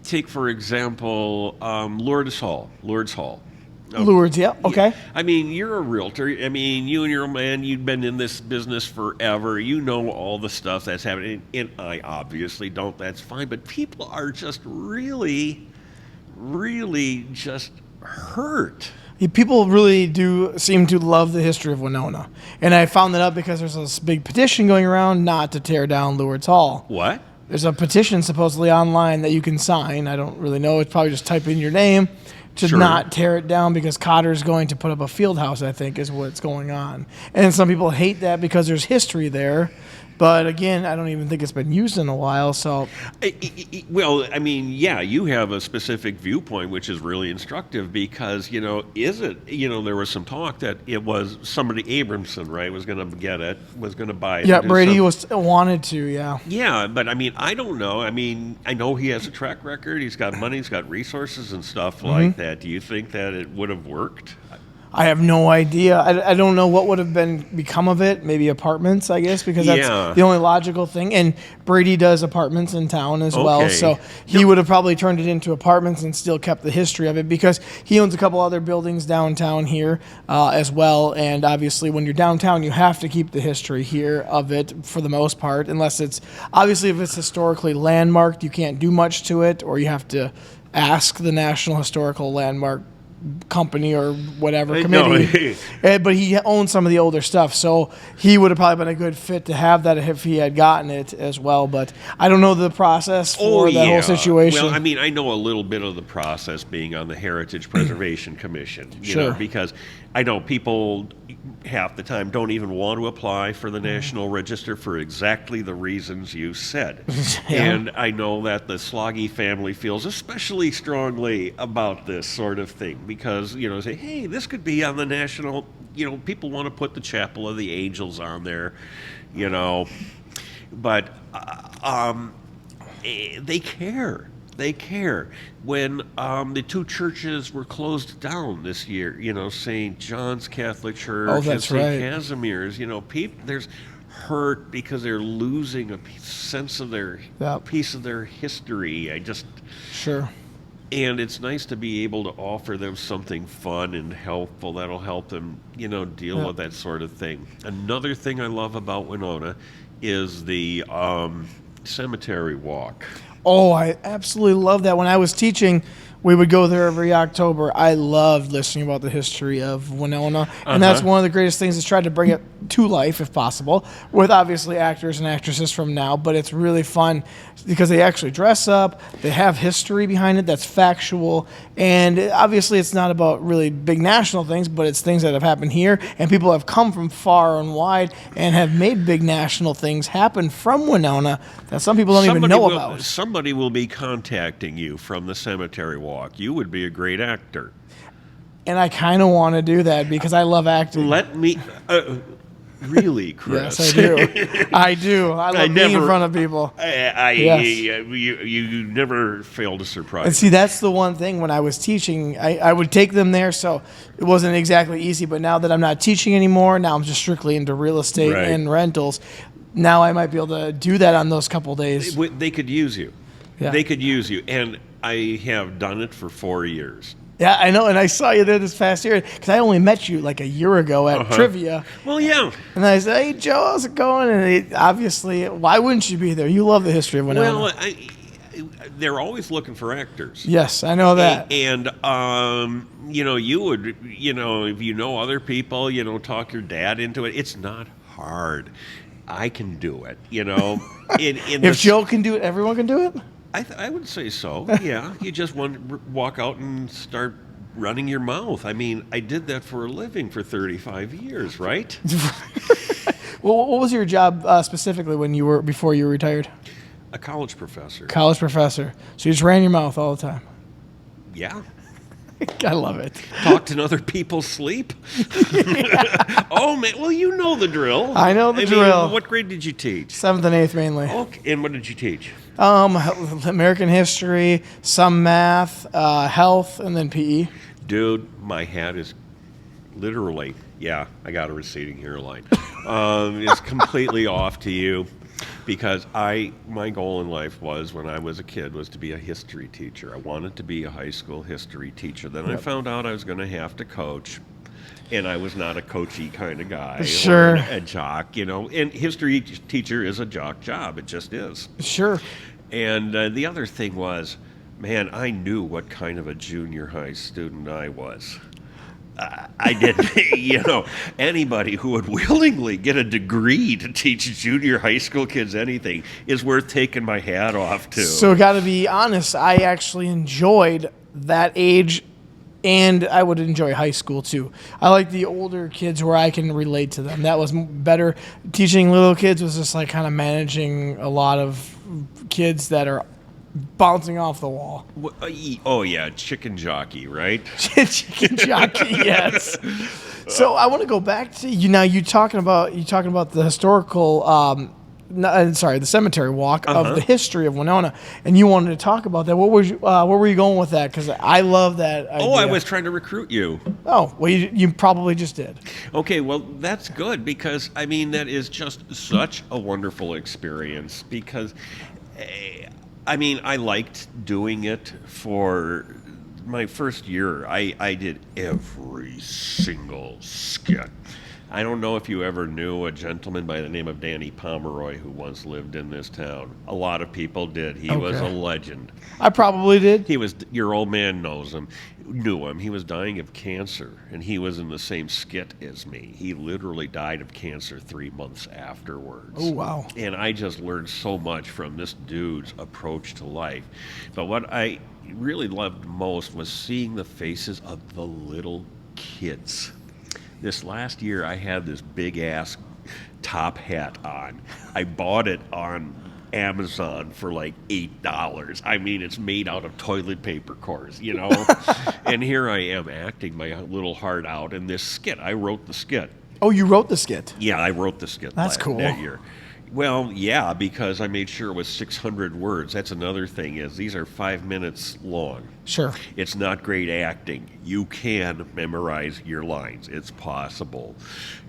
take for example, Lourdes Hall. Lourdes, yeah, okay. I mean, you're a realtor. I mean, you and your man, you've been in this business forever. You know all the stuff that's happening. And I obviously don't. That's fine. But people are just really, really just hurt. People really do seem to love the history of Winona. And I found that out because there's this big petition going around not to tear down Lourdes Hall. What? There's a petition supposedly online that you can sign. I don't really know. It's probably just type in your name to not tear it down because Cotter's going to put up a field house, I think, is what's going on. And some people hate that because there's history there. But again, I don't even think it's been used in a while. So Well, I mean, yeah, you have a specific viewpoint, which is really instructive because, is it, there was some talk that it was somebody, Abramson, right, was going to get it, was going to buy it. yeah, Brady wanted to. Yeah. Yeah, but I mean, I don't know. I mean, I know he has a track record. He's got money. He's got resources and stuff like that. Do you think that it would have worked? I have no idea. I don't know what would have become of it. Maybe apartments, I guess, because that's the only logical thing. And Brady does apartments in town as well, so he would have probably turned it into apartments and still kept the history of it because he owns a couple other buildings downtown here as well. And obviously, when you're downtown, you have to keep the history here of it for the most part, unless it's obviously if it's historically landmarked, you can't do much to it, or you have to ask the National Historical Landmark company or whatever committee. But he owns some of the older stuff, so he would have probably been a good fit to have that if he had gotten it as well. But I don't know the process for that whole situation. Well, I mean, I know a little bit of the process being on the Heritage Preservation Commission, because I know people half the time don't even want to apply for the National Register for exactly the reasons you said. And I know that the Sloggy family feels especially strongly about this sort of thing because, say, hey, this could be on the national, people want to put the Chapel of the Angels on there, but they care. They care. When the two churches were closed down this year, St. John's Catholic Church and St. Casimir's, there's hurt because they're losing a sense of their piece of their history. And it's nice to be able to offer them something fun and helpful that'll help them, deal with that sort of thing. Another thing I love about Winona is the cemetery walk. Oh, I absolutely love that. When I was teaching, we would go there every October. I loved listening about the history of Winona, and that's one of the greatest things is try to bring it to life, if possible, with obviously actors and actresses from now, but it's really fun because they actually dress up, they have history behind it that's factual, and obviously it's not about really big national things, but it's things that have happened here, and people have come from far and wide and have made big national things happen from Winona that some people don't even know about. Somebody will be contacting you from the cemetery walk. You would be a great actor. And I kind of want to do that because I love acting. Let me... Really, Chris? Yes, I do. I do. I love being in front of people. You never fail to surprise And see, that's the one thing when I was teaching, I would take them there, so it wasn't exactly easy. But now that I'm not teaching anymore, now I'm just strictly into real estate and rentals. Now I might be able to do that on those couple days. They could use you. Yeah. They could use you. And I have done it for 4 years. Yeah, I know, and I saw you there this past year because I only met you like a year ago at trivia. Well, yeah. And I said, "Hey, Joe, how's it going?" And obviously, why wouldn't you be there? You love the history of Winona. Well, they're always looking for actors. Yes, I know that. And you would, if you know other people, talk your dad into it. It's not hard. I can do it. If Joe can do it, everyone can do it. I would say so, yeah. You just want to walk out and start running your mouth. I mean, I did that for a living for 35 years, right? Well, what was your job specifically before you were retired? A college professor. College professor. So you just ran your mouth all the time. Yeah. I love it. Talked in other people's sleep. Oh, man. Well, you know the drill. I know the drill. What grade did you teach? 7th and 8th mainly. Okay. And what did you teach? American history, some math, health, and then PE. Dude, my hat is literally, I got a receding hairline. It's completely off to you because my goal in life was, when I was a kid, was to be a history teacher. I wanted to be a high school history teacher. Then I found out I was going to have to coach. And I was not a coachy kind of guy, or a jock, And history teacher is a jock job. It just is. Sure. And the other thing was, man, I knew what kind of a junior high student I was. I didn't, anybody who would willingly get a degree to teach junior high school kids anything is worth taking my hat off to. So got to be honest, I actually enjoyed that age And I would enjoy high school too. I like the older kids where I can relate to them. That was better. Teaching little kids was just like kind of managing a lot of kids that are bouncing off the wall. Oh yeah, chicken jockey, right? Chicken jockey, yes. So I want to go back to you now. You talking about the historical. The cemetery walk of the history of Winona, and you wanted to talk about that. What was where were you going with that? Because I love that idea. Oh, I was trying to recruit you. Oh, well, you probably just did. Okay, well, that's good because, I mean, that is just such a wonderful experience because, I mean, I liked doing it for my first year. I did every single skit. I don't know if you ever knew a gentleman by the name of Danny Pomeroy who once lived in this town. A lot of people did. He was a legend. I probably did. He was, your old man knew him. He was dying of cancer, and he was in the same skit as me. He literally died of cancer 3 months afterwards. Oh, wow. And I just learned so much from this dude's approach to life. But what I really loved most was seeing the faces of the little kids. This last year, I had this big-ass top hat on. I bought it on Amazon for like $8. I mean, it's made out of toilet paper cores, you know? And here I am acting my little heart out in this skit. I wrote the skit. Oh, you wrote the skit? Yeah, I wrote the skit. That's cool. That year. Well, yeah, because I made sure it was 600 words. That's another thing is these are 5 minutes long. Sure. It's not great acting. You can memorize your lines. It's possible.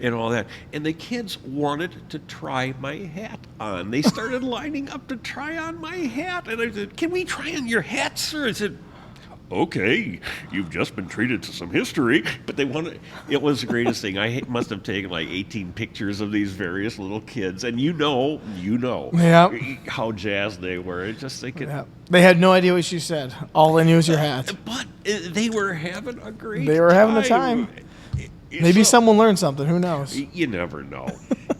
And all that. And the kids wanted to try my hat on. They started lining up to try on my hat. And I said, "Can we try on your hat, sir?" I said, "Okay, you've just been treated to some history." But they wanted, it was the greatest thing. I must have taken like 18 pictures of these various little kids. And you know Yep. how jazzed they were. It just they could. Yep. They had no idea what you said. All they knew was your hat. But they were having a great time. They were having a time. Maybe someone learned something. Who knows? You never know.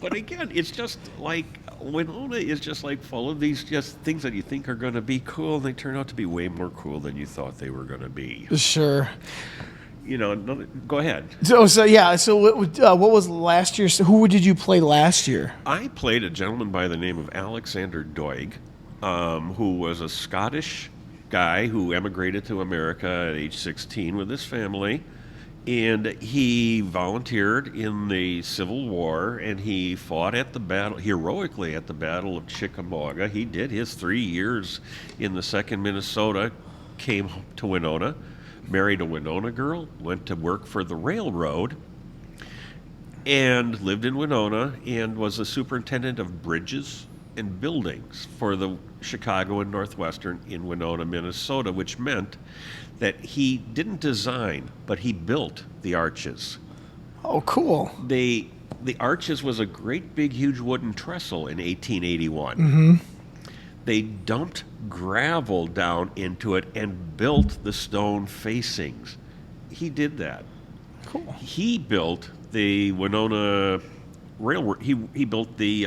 But again, it's just like Winona is just like full of these just things that you think are going to be cool, and they turn out to be way more cool than you thought they were going to be. Sure. You know, go ahead. So what was last year? So who did you play last year? I played a gentleman by the name of Alexander Doig, who was a Scottish guy who emigrated to America at age 16 with his family. And he volunteered in the Civil War, and he fought heroically at the Battle of Chickamauga. He did his 3 years in the 2nd Minnesota, came to Winona, married a Winona girl, went to work for the railroad, and lived in Winona, and was a superintendent of bridges and buildings for the Chicago and Northwestern in Winona, Minnesota, which meant that he didn't design, but he built the arches. Oh, cool. The arches was a great big huge wooden trestle in 1881. Mm-hmm. They dumped gravel down into it and built the stone facings. He did that. Cool. He built the Winona Railroad. He built the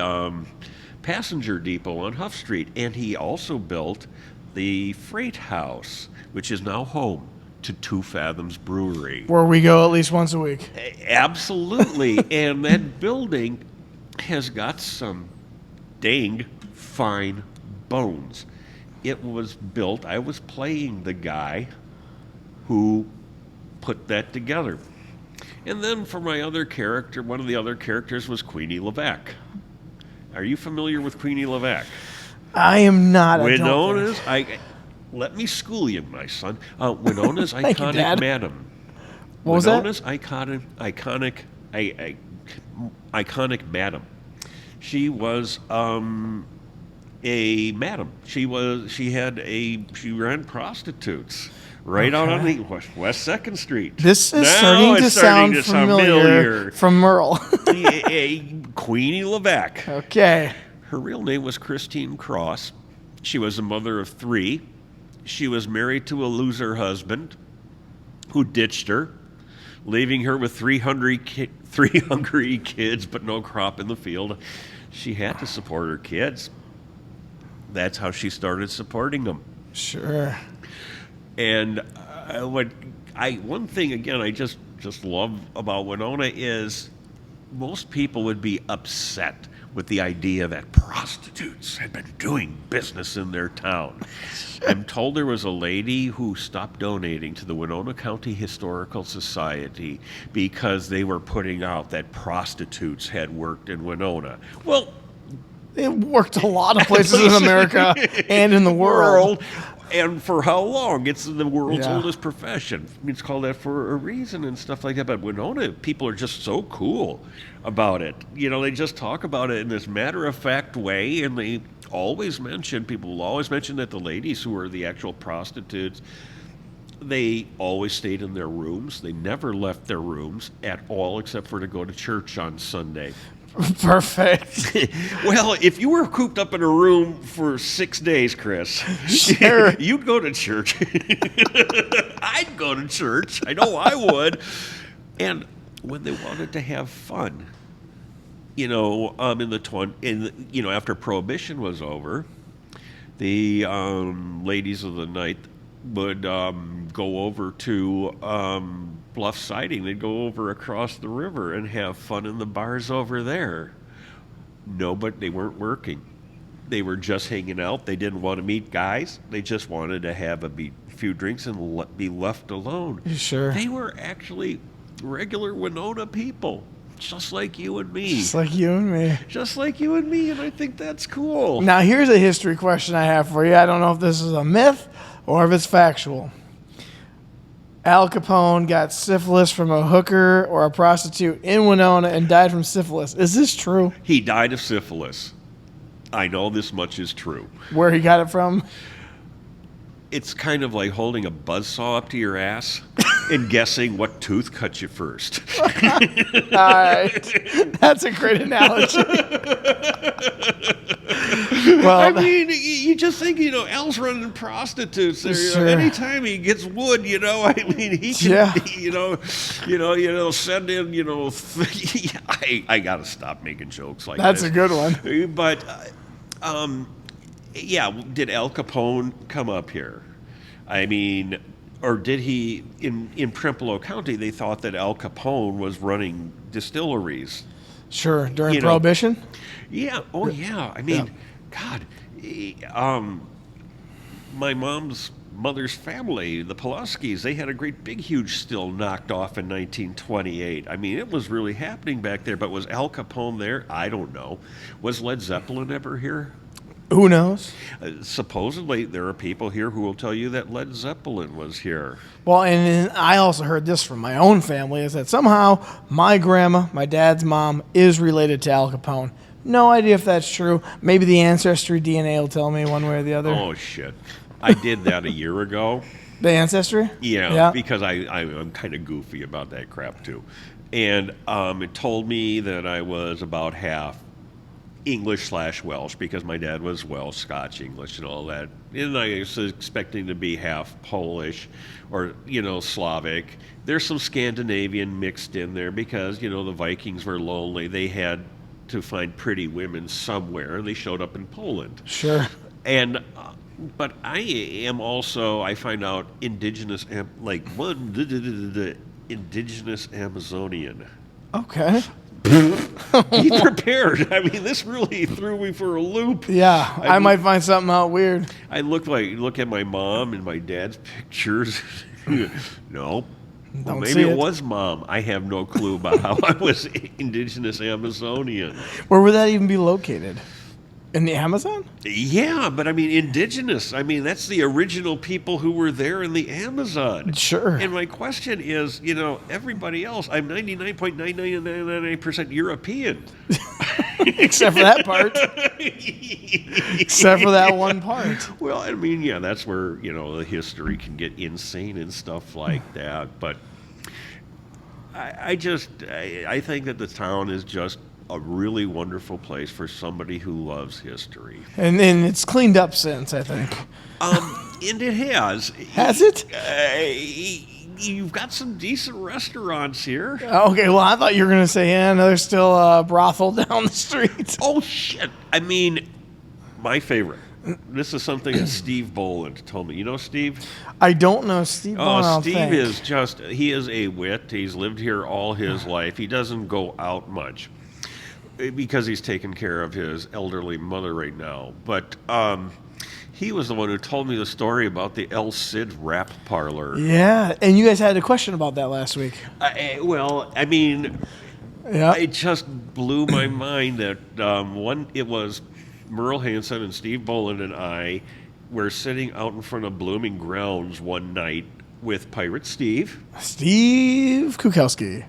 passenger depot on Huff Street, and he also built the freight house, which is now home to Two Fathoms Brewery. Where we go at least once a week. Absolutely. And that building has got some dang fine bones. It was built, I was playing the guy who put that together. And then for my other character, one of the other characters was Queenie Levesque. Are you familiar with Queenie Levesque? I am not. Winona's, let me school you, my son. Winona's Thank you, iconic Dad. madam. What was that? Winona's iconic madam. She was a madam. She ran prostitutes right out on the West 2nd Street. This is Now starting to it's sound to familiar from Merle. Queenie Levesque. Okay. Her real name was Christine Cross. She was a mother of 3. She was married to a loser husband who ditched her, leaving her with 3 hungry kids, but no crop in the field. She had to support her kids. That's how she started supporting them. Sure. And what one thing again I just love about Winona is most people would be upset with the idea that prostitutes had been doing business in their town. I'm told there was a lady who stopped donating to the Winona County Historical Society because they were putting out that prostitutes had worked in Winona. Well, It worked a lot of places in America and in the world. And for how long? It's the world's Yeah. oldest profession. It's called that for a reason and stuff like that. But Winona, people are just so cool about it. You know, they just talk about it in this matter-of-fact way, and they always mention, people will always mention that the ladies who are the actual prostitutes, they always stayed in their rooms. They never left their rooms at all except for to go to church on Sunday. Perfect. Well, if you were cooped up in a room for 6 days, Chris, Sure. you'd go to church. I'd go to church. I know I would. And when they wanted to have fun, you know, after Prohibition was over, the ladies of the night would go over to Bluff Siding. They'd go over across the river and have fun in the bars over there. No, but they weren't working. They were just hanging out. They didn't want to meet guys. They just wanted to have a few drinks and be left alone. You sure? They were actually regular Winona people, just like you and me. Just like you and me. Just like you and me, and I think that's cool. Now, here's a history question I have for you. I don't know if this is a myth or if it's factual. Al Capone got syphilis from a hooker or a prostitute in Winona and died from syphilis. Is this true? He died of syphilis. I know this much is true. Where he got it from? It's kind of like holding a buzzsaw up to your ass and guessing what tooth cut you first. All right. That's a great analogy. Well, I mean, you just think, you know, Al's running prostitutes there. Sure. Anytime he gets wood, you know, I mean, he can, Yeah. send in, you know, I got to stop making jokes like that's this. a good one. But, yeah, did Al Capone come up here? I mean, or did he, in Prempelo County, they thought that Al Capone was running distilleries. Sure. During You know, Prohibition? Yeah. Oh, yeah. I mean, God, my mother's family, the Pulaskis, they had a great big, huge still knocked off in 1928. I mean, it was really happening back there. But was Al Capone there? I don't know. Was Led Zeppelin ever here? Who knows? Supposedly, there are people here who will tell you that Led Zeppelin was here. Well, and I also heard this from my own family, is that somehow my grandma, my dad's mom, is related to Al Capone. No idea if that's true. Maybe the Ancestry DNA will tell me one way or the other. Oh, shit. I did that a year ago. The Ancestry? Yeah, because I'm kind of goofy about that crap, too. And it told me that I was about half English/Welsh, because my dad was Welsh, Scotch, English, and all that. And I was expecting to be half Polish or, you know, Slavic. There's some Scandinavian mixed in there because, you know, the Vikings were lonely. They had to find pretty women somewhere, and they showed up in Poland. Sure. And but I am also, I find out, indigenous, indigenous Amazonian. Okay. Be prepared. I mean, this really threw me for a loop. Yeah, I might find something out weird. I look at my mom and my dad's pictures. No. Well, Don't maybe see it it. was Mom. I have no clue about how I was indigenous Amazonian. Where would that even be located? In the Amazon? Yeah, but I mean, indigenous. I mean, that's the original people who were there in the Amazon. Sure. And my question is, you know, everybody else, I'm 99.9999% European. Except for that part. Except for that one part. Well, I mean, yeah, that's where, you know, the history can get insane and stuff like that. But I think that the town is just a really wonderful place for somebody who loves history. And then it's cleaned up since, I think. And it has. Has it? You've got some decent restaurants here. Okay, well, I thought you were going to say, yeah, no, there's still a brothel down the street. Oh, shit. I mean, my favorite. This is something that Steve Boland told me. You know Steve? I don't know Steve Bowen, I Oh, don't Steve think. is just, he is a wit. He's lived here all his life. He doesn't go out much because he's taking care of his elderly mother right now. But he was the one who told me the story about the El Cid rap parlor. Yeah, and you guys had a question about that last week. I mean, Yeah. it just blew my mind that it was Merle Hansen and Steve Boland and I were sitting out in front of Blooming Grounds one night with Pirate Steve. Steve Kukowski.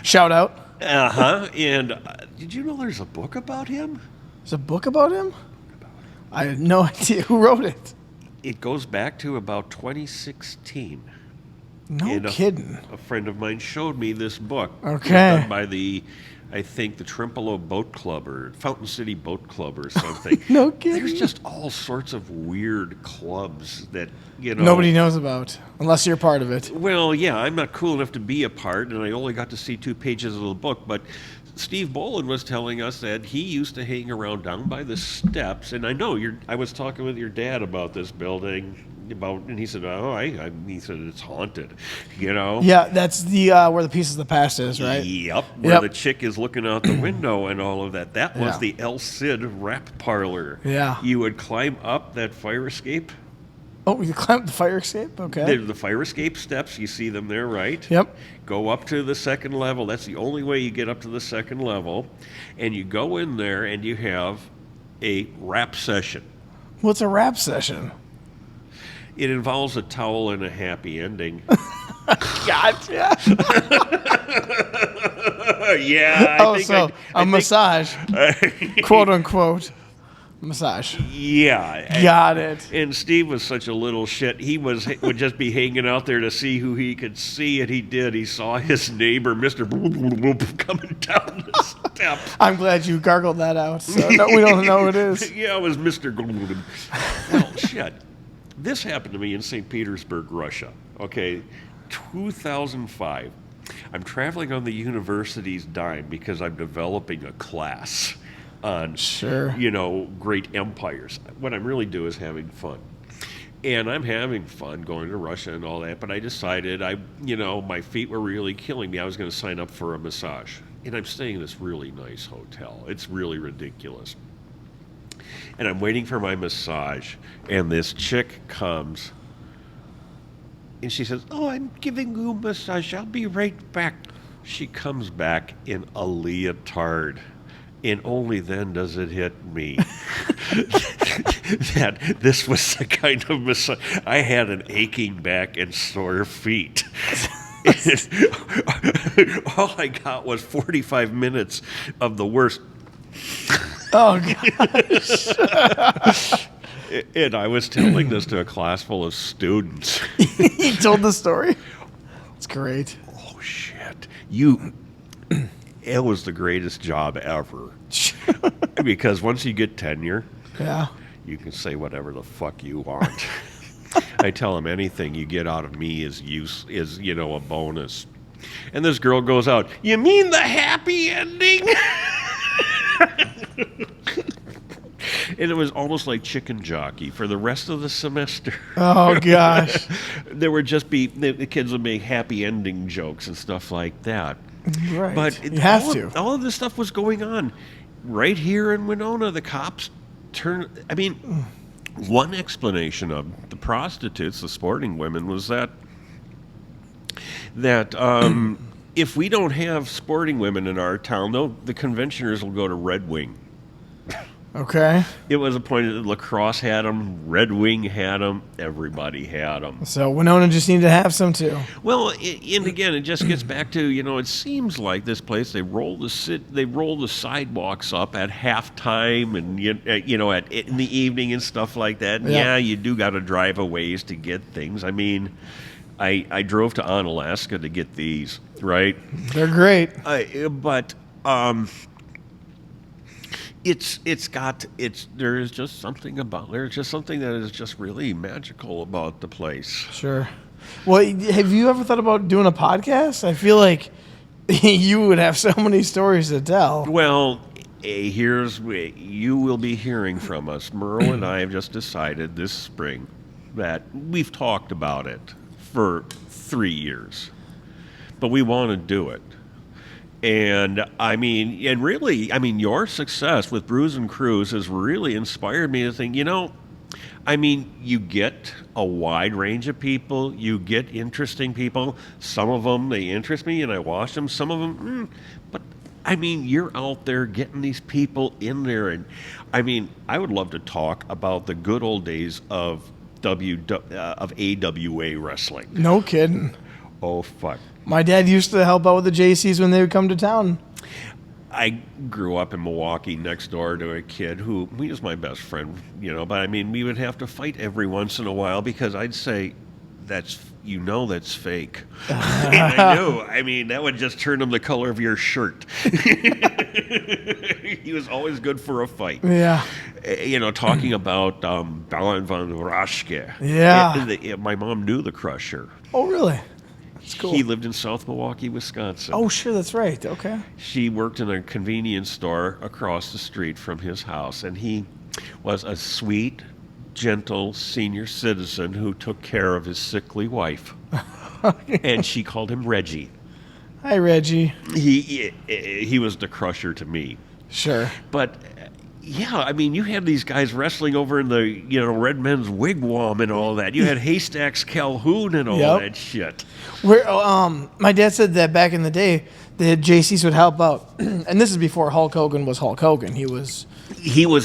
Shout out. And did you know there's a book about him? There's a book about him? I had no idea who wrote it. It goes back to about 2016. No And kidding. A friend of mine showed me this book. Okay. It was done by the Trimpolo Boat Club or Fountain City Boat Club or something. No kidding. There's just all sorts of weird clubs that, Nobody knows about, unless you're part of it. Well, yeah, I'm not cool enough to be a part, and I only got to see 2 pages of the book, but Steve Boland was telling us that he used to hang around down by the steps, and I know I was talking with your dad about this building, and he said, he said it's haunted, Yeah, that's the where the Piece of the Past is, right? Yep, where the chick is looking out the window and all of that. That was the El Cid rap parlor. Yeah. You would climb up that fire escape. Oh, you climbed the fire escape? Okay. The fire escape steps, you see them there, right? Yep. Go up to the second level. That's the only way you get up to the second level. And you go in there and you have a rap session. What's a rap session? It involves a towel and a happy ending. Gotcha. A massage, quote unquote, massage. Yeah. Got it. And Steve was such a little shit. He would just be hanging out there to see who he could see, and he did. He saw his neighbor, Mr. coming down the steps. I'm glad you gargled that out. So no, we don't know who it is. Yeah, it was Mr. Well, shit. This happened to me in St. Petersburg, Russia. Okay, 2005. I'm traveling on the university's dime because I'm developing a class on, great empires. What I'm really doing is having fun. And I'm having fun going to Russia and all that, but I decided my feet were really killing me. I was going to sign up for a massage. And I'm staying in this really nice hotel. It's really ridiculous. And I'm waiting for my massage, and this chick comes, and she says, "Oh, I'm giving you a massage. I'll be right back." She comes back in a leotard, and only then does it hit me that this was the kind of massage. I had an aching back and sore feet. All I got was 45 minutes of the worst. Oh, gosh. And I was telling this to a class full of students. He told the story? It's great. Oh, shit. It was the greatest job ever. Because once you get tenure, you can say whatever the fuck you want. I tell them anything you get out of me is a bonus. And this girl goes out, "You mean the happy ending?" And it was almost like chicken jockey for the rest of the semester. Oh, gosh. There would just be, the kids would make happy ending jokes and stuff like that. Right. But you have to. All of this stuff was going on right here in Winona. The cops one explanation of the prostitutes, the sporting women, was that if we don't have sporting women in our town, the conventioners will go to Red Wing. Okay. It was a point that Lacrosse had them, Red Wing had them, everybody had them. So Winona just needed to have some too. Well, and again, it just gets back to, it seems like this place, they roll the sidewalks up at halftime and in the evening and stuff like that. And yeah, you do got to drive a ways to get things. I mean, I drove to Onalaska to get these, right? They're great. There's just something that is just really magical about the place. Sure. Well, have you ever thought about doing a podcast? I feel like you would have so many stories to tell. Well, You will be hearing from us. Merle and I have just decided this spring that we've talked about it for 3 years, but we want to do it. And your success with Brews and Crews has really inspired me to think, you get a wide range of people, you get interesting people. Some of them, they interest me and I watch them. Some of them, but you're out there getting these people in there. And I would love to talk about the good old days of AWA wrestling. No kidding. Oh, fuck. My dad used to help out with the JCs when they would come to town. I grew up in Milwaukee next door to a kid who, he was my best friend, but we would have to fight every once in a while because I'd say, that's fake. And I knew. That would just turn him the color of your shirt. He was always good for a fight. Yeah. Talking about Baron von Raschke. Yeah. My mom knew the Crusher. Oh, really? That's cool. He lived in South Milwaukee, Wisconsin. Oh, sure, that's right. Okay. She worked in a convenience store across the street from his house, and he was a sweet, gentle senior citizen who took care of his sickly wife. And she called him Reggie. Hi, Reggie. He was the Crusher to me. Sure. But yeah, you had these guys wrestling over in the Red Men's Wigwam and all that. You had Haystacks Calhoun and all that shit. My dad said that back in the day, the JCs would help out, and this is before Hulk Hogan was Hulk Hogan. He was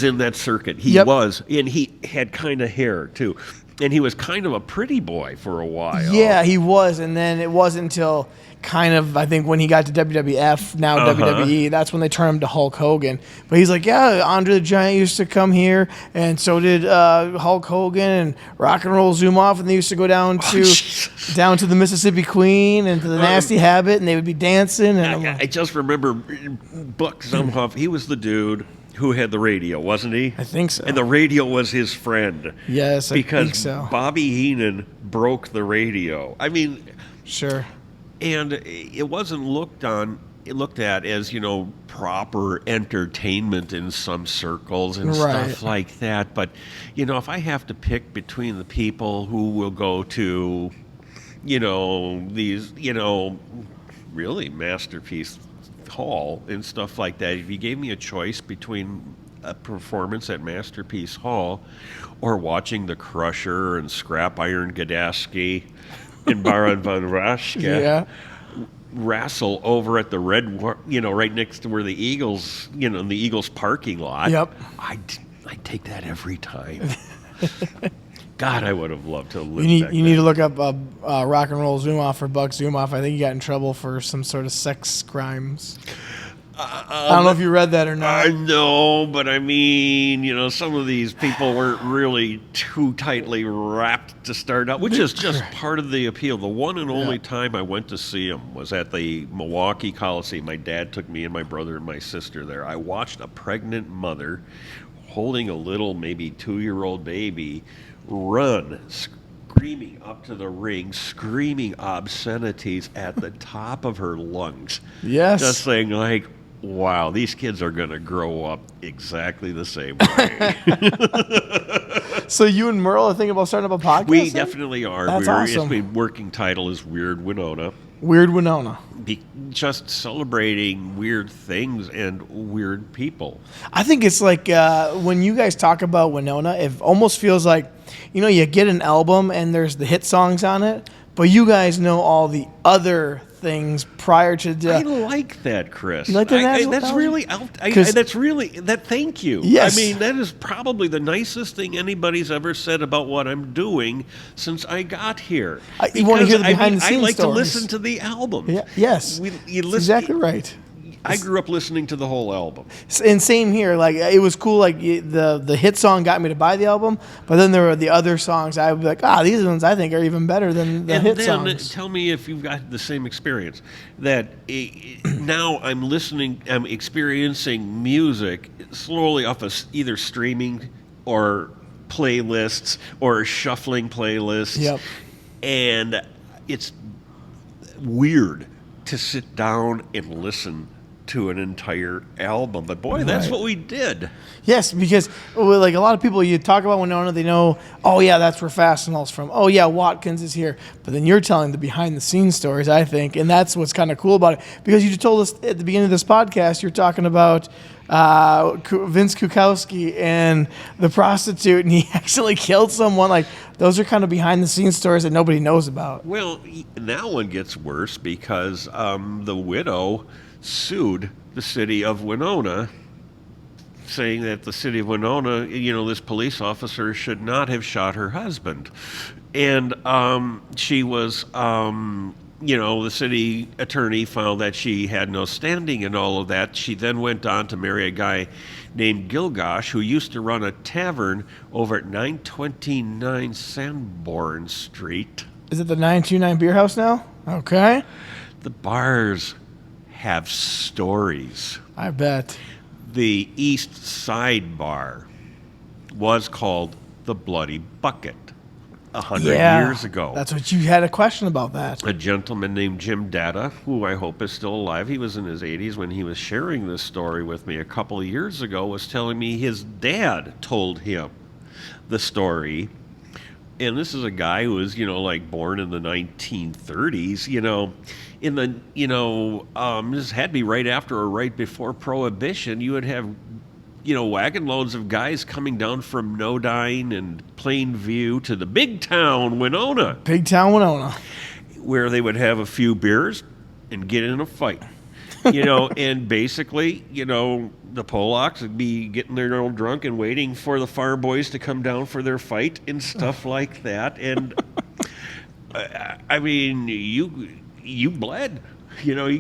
in that circuit. He was, and he had kind of hair too, and he was kind of a pretty boy for a while. Yeah, he was, and then it wasn't until kind of, I think, when he got to WWF, now WWE, that's when they turned him to Hulk Hogan. But he's like, yeah, Andre the Giant used to come here, and so did Hulk Hogan and Rock and Roll Zoom Off, and they used to go down to the Mississippi Queen and to the Nasty Habit, and they would be dancing. And I just remember Buck Zumhoff. He was the dude who had the radio, wasn't he? I think so. And the radio was his friend. Yes, I think so. Because Bobby Heenan broke the radio. Sure. And it wasn't looked at as, proper entertainment in some circles and stuff like that. But, if I have to pick between the people who will go to, these, really Masterpiece Hall and stuff like that, if you gave me a choice between a performance at Masterpiece Hall or watching the Crusher and Scrap Iron Gadaski and Baron von Raschke wrestle over at the right next to where the Eagles, in the Eagles parking lot. Yep. I'd take that every time. God, I would have loved to live You back need then. to look up Rock and Roll Zoom Off or Buck Zoom Off. I think he got in trouble for some sort of sex crimes. I don't know if you read that or not. I know, but some of these people weren't really too tightly wrapped to start out, which is just part of the appeal. The one and only time I went to see him was at the Milwaukee Coliseum. My dad took me and my brother and my sister there. I watched a pregnant mother holding a little, maybe 2-year-old baby run, screaming up to the ring, screaming obscenities at the top of her lungs. Yes. Just saying, like, wow, these kids are going to grow up exactly the same way. So you and Merle are thinking about starting up a podcast? We definitely are. That's awesome. The working title is Weird Winona. Weird Winona. Just celebrating weird things and weird people. I think it's like when you guys talk about Winona, it almost feels like, you get an album and there's the hit songs on it, but you guys know all the other things prior to the... I like that, Chris. You like that? Thank you. Yes. That is probably the nicest thing anybody's ever said about what I'm doing since I got here. You want to hear the behind-the-scenes I like stories. to listen to the album. Yeah, yes. Exactly right. I grew up listening to the whole album. And same here. Like, it was cool. Like, the hit song got me to buy the album, but then there were the other songs. I would be like, these ones I think are even better than the hit songs. And then tell me if you've got the same experience. That now I'm experiencing music slowly off of either streaming or playlists or shuffling playlists. Yep. And it's weird to sit down and listen to an entire album. But boy, that's what we did. Yes, because like a lot of people, you talk about Winona, they know, oh yeah, that's where Fastenal's from. Oh yeah, Watkins is here. But then you're telling the behind-the-scenes stories, I think, and that's what's kind of cool about it. Because you just told us at the beginning of this podcast, you're talking about Vince Kukowski and the prostitute, and he actually killed someone. Like, those are kind of behind-the-scenes stories that nobody knows about. Well, now one gets worse because the widow sued the city of Winona, saying that the city of Winona, this police officer should not have shot her husband. And she was, the city attorney found that she had no standing and all of that. She then went on to marry a guy named Gilgosh, who used to run a tavern over at 929 Sanborn Street. Is it the 929 Beer House now? Okay. The bars have stories. I bet. The East Side Bar was called the Bloody Bucket 100 years ago. That's what you had a question about that. A gentleman named Jim Data, who I hope is still alive, he was in his 80s when he was sharing this story with me a couple of years ago, was telling me his dad told him the story. And this is a guy who was, born in the 1930s, this had to be right after or right before Prohibition. You would have, wagon loads of guys coming down from Nodine and Plainview to the big town, Winona. Big town Winona. Where they would have a few beers and get in a fight. And basically, the Polacks would be getting their old drunk and waiting for the farm boys to come down for their fight and stuff like that. And I mean, you bled. You know what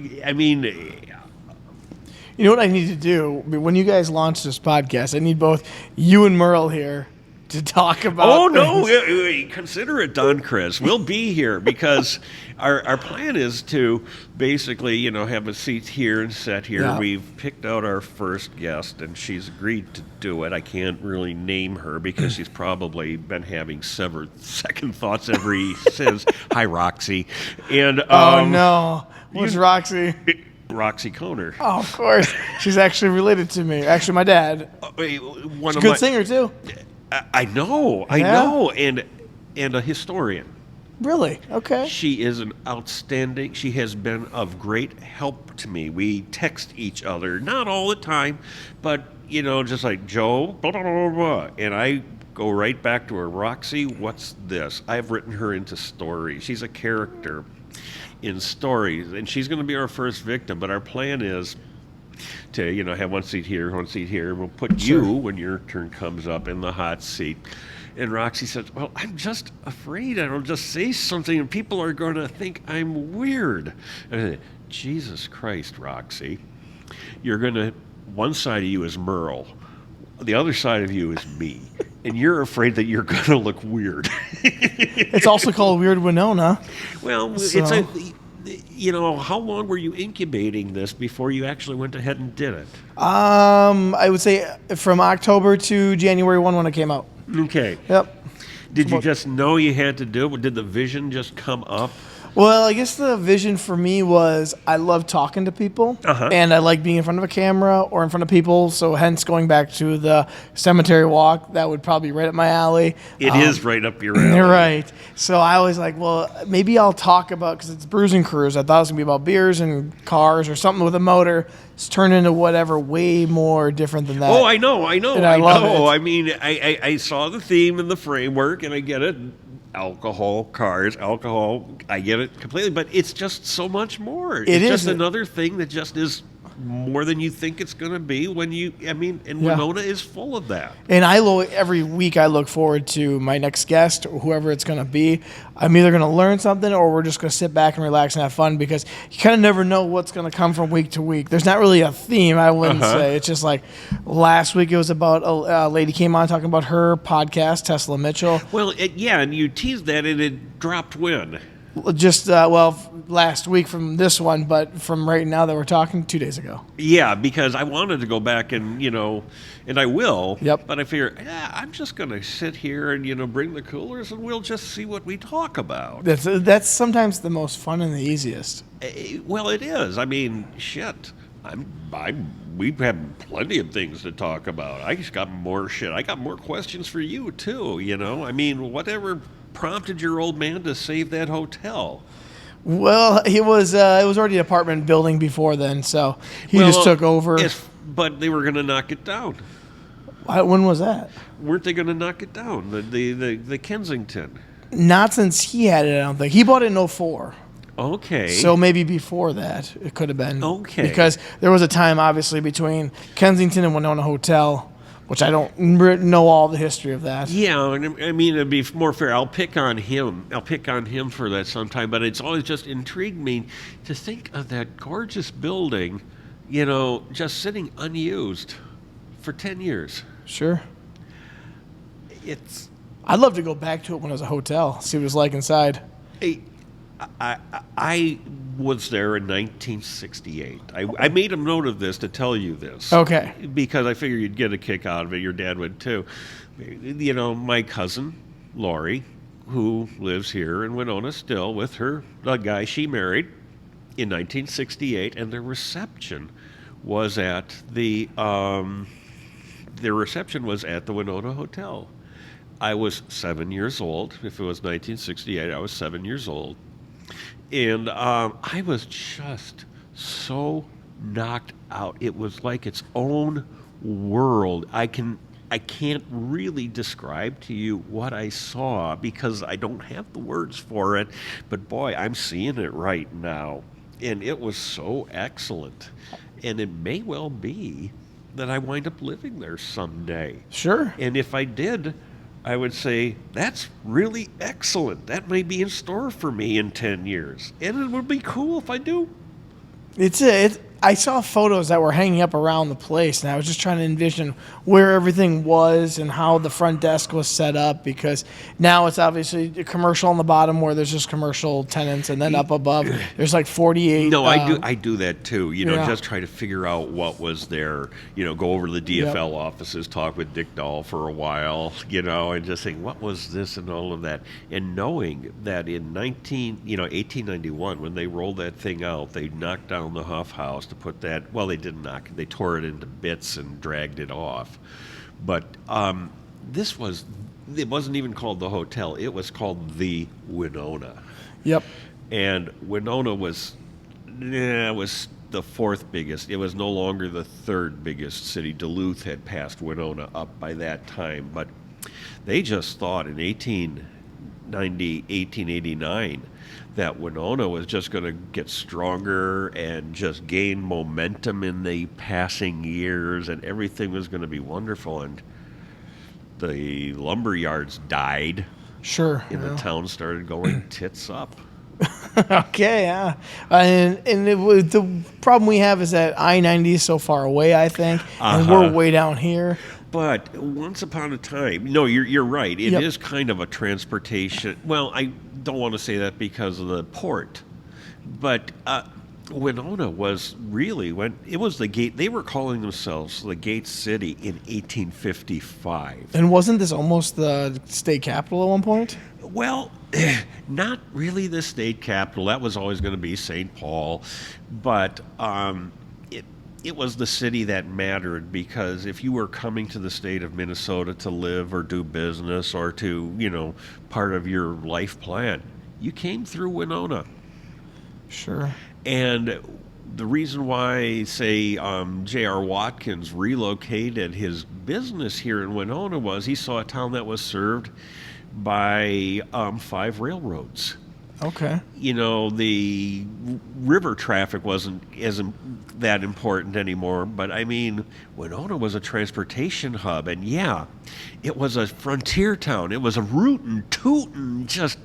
I need to do when you guys launch this podcast? I need both you and Merle here to talk about. Oh no! Consider it done, Chris. We'll be here because our plan is to basically, have a seat here and set here. Yeah. We've picked out our first guest, and she's agreed to do it. I can't really name her because she's probably been having second thoughts ever since. Hi, Roxy. And oh no, who's Roxy? Roxy Coner. Oh, of course. She's actually related to me. Actually, my dad. She's a good singer too. I know, and a historian. Really? Okay. She is she has been of great help to me. We text each other, not all the time, but, just like, Joe, blah, blah, blah, blah, and I go right back to her. Roxy, what's this? I've written her into stories. She's a character in stories, and she's going to be our first victim, but our plan is to, have one seat here, and we'll put you, when your turn comes up, in the hot seat. And Roxy says, well, I'm just afraid I'll just say something and people are going to think I'm weird. And I said, Jesus Christ, Roxy, one side of you is Merle, the other side of you is me, and you're afraid that you're going to look weird. It's also called Weird Winona. Well, so. How long were you incubating this before you actually went ahead and did it? I would say from October to January 1 when it came out. Okay. Yep. Did you just know you had to do it? Did the vision just come up? Well, I guess the vision for me was I love talking to people, and I like being in front of a camera or in front of people, so hence going back to the cemetery walk, that would probably be right up my alley. It is right up your alley. You're right. So I was like, well, maybe I'll talk about, because it's Brews and Cruise, I thought it was going to be about beers and cars or something with a motor. It's turned into whatever way more different than that. Oh, I know. And I love it. I mean, I saw the theme and the framework, and I get it. Alcohol, cars, I get it completely, but it's just so much more. It's just another thing that just is more than you think it's going to be Winona is full of that. And every week I look forward to my next guest, or whoever it's going to be. I'm either going to learn something or we're just going to sit back and relax and have fun, because you kind of never know what's going to come from week to week. There's not really a theme, I wouldn't say. It's just like last week it was about a lady came on talking about her podcast, Tesla Mitchell. Well, and you teased that, and it dropped when? Just, last week from this one, but from right now that we're talking, 2 days ago. Yeah, because I wanted to go back and, and I will. Yep. But I figure, I'm just going to sit here and, bring the coolers and we'll just see what we talk about. That's sometimes the most fun and the easiest. Well, it is. I mean, shit. We've had plenty of things to talk about. I just got more shit. I got more questions for you too. I mean, whatever prompted your old man to save that hotel? Well, it was already an apartment building before then, so he just took over. But they were going to knock it down. When was that? Weren't they going to knock it down? The Kensington. Not since he had it, I don't think. He bought it in '04. Okay. So maybe before that, it could have been. Okay. Because there was a time, obviously, between Kensington and Winona Hotel, which I don't know all the history of that. Yeah, and I mean, it'd be more fair. I'll pick on him for that sometime, but it's always just intrigued me to think of that gorgeous building, just sitting unused for 10 years. Sure. I'd love to go back to it when it was a hotel, see what it was like inside. I was there in 1968. I made a note of this to tell you this. Okay. Because I figured you'd get a kick out of it. Your dad would too. My cousin, Lori, who lives here in Winona still with the guy she married in 1968, and the reception was at the Winona Hotel. I was 7 years old. If it was 1968, I was 7 years old. And I was just so knocked out. It was like its own world. I can't really describe to you what I saw because I don't have the words for it. But boy, I'm seeing it right now. And it was so excellent. And it may well be that I wind up living there someday. Sure. And if I did, I would say, that's really excellent. That may be in store for me in 10 years. And it would be cool if I do. I saw photos that were hanging up around the place, and I was just trying to envision where everything was and how the front desk was set up, because now it's obviously a commercial on the bottom where there's just commercial tenants, and then up above there's like 48. No, I do that too. Just try to figure out what was there. Go over to the DFL offices, talk with Dick Dahl for a while, and just think, what was this and all of that. And knowing that in 1891, when they rolled that thing out, they knocked down the Huff House to put that, well, they didn't knock it, they tore it into bits and dragged it off. But it wasn't even called the hotel, it was called the Winona. Yep. And Winona was the fourth biggest. It was no longer the third biggest city. Duluth had passed Winona up by that time. But they just thought in 1889 that Winona was just going to get stronger and just gain momentum in the passing years, and everything was going to be wonderful. And the lumber yards died. Sure. And the town started going tits up. Okay, yeah. The problem we have is that I-90 is so far away, I think, and we're way down here. But once upon a time, no, you're right. It is kind of a transportation. Well, I don't want to say that because of the port, but Winona was really, when it was the gate, they were calling themselves the Gate City in 1855. And wasn't this almost the state capital at one point? Well, not really the state capital. That was always going to be St. Paul, but it was the city that mattered, because if you were coming to the state of Minnesota to live or do business or to, part of your life plan, you came through Winona. Sure. And the reason why, say, J.R. Watkins relocated his business here in Winona was he saw a town that was served by 5 railroads. Okay. The river traffic wasn't that important anymore, but I mean, Winona was a transportation hub, and it was a frontier town. It was a rootin', tootin', just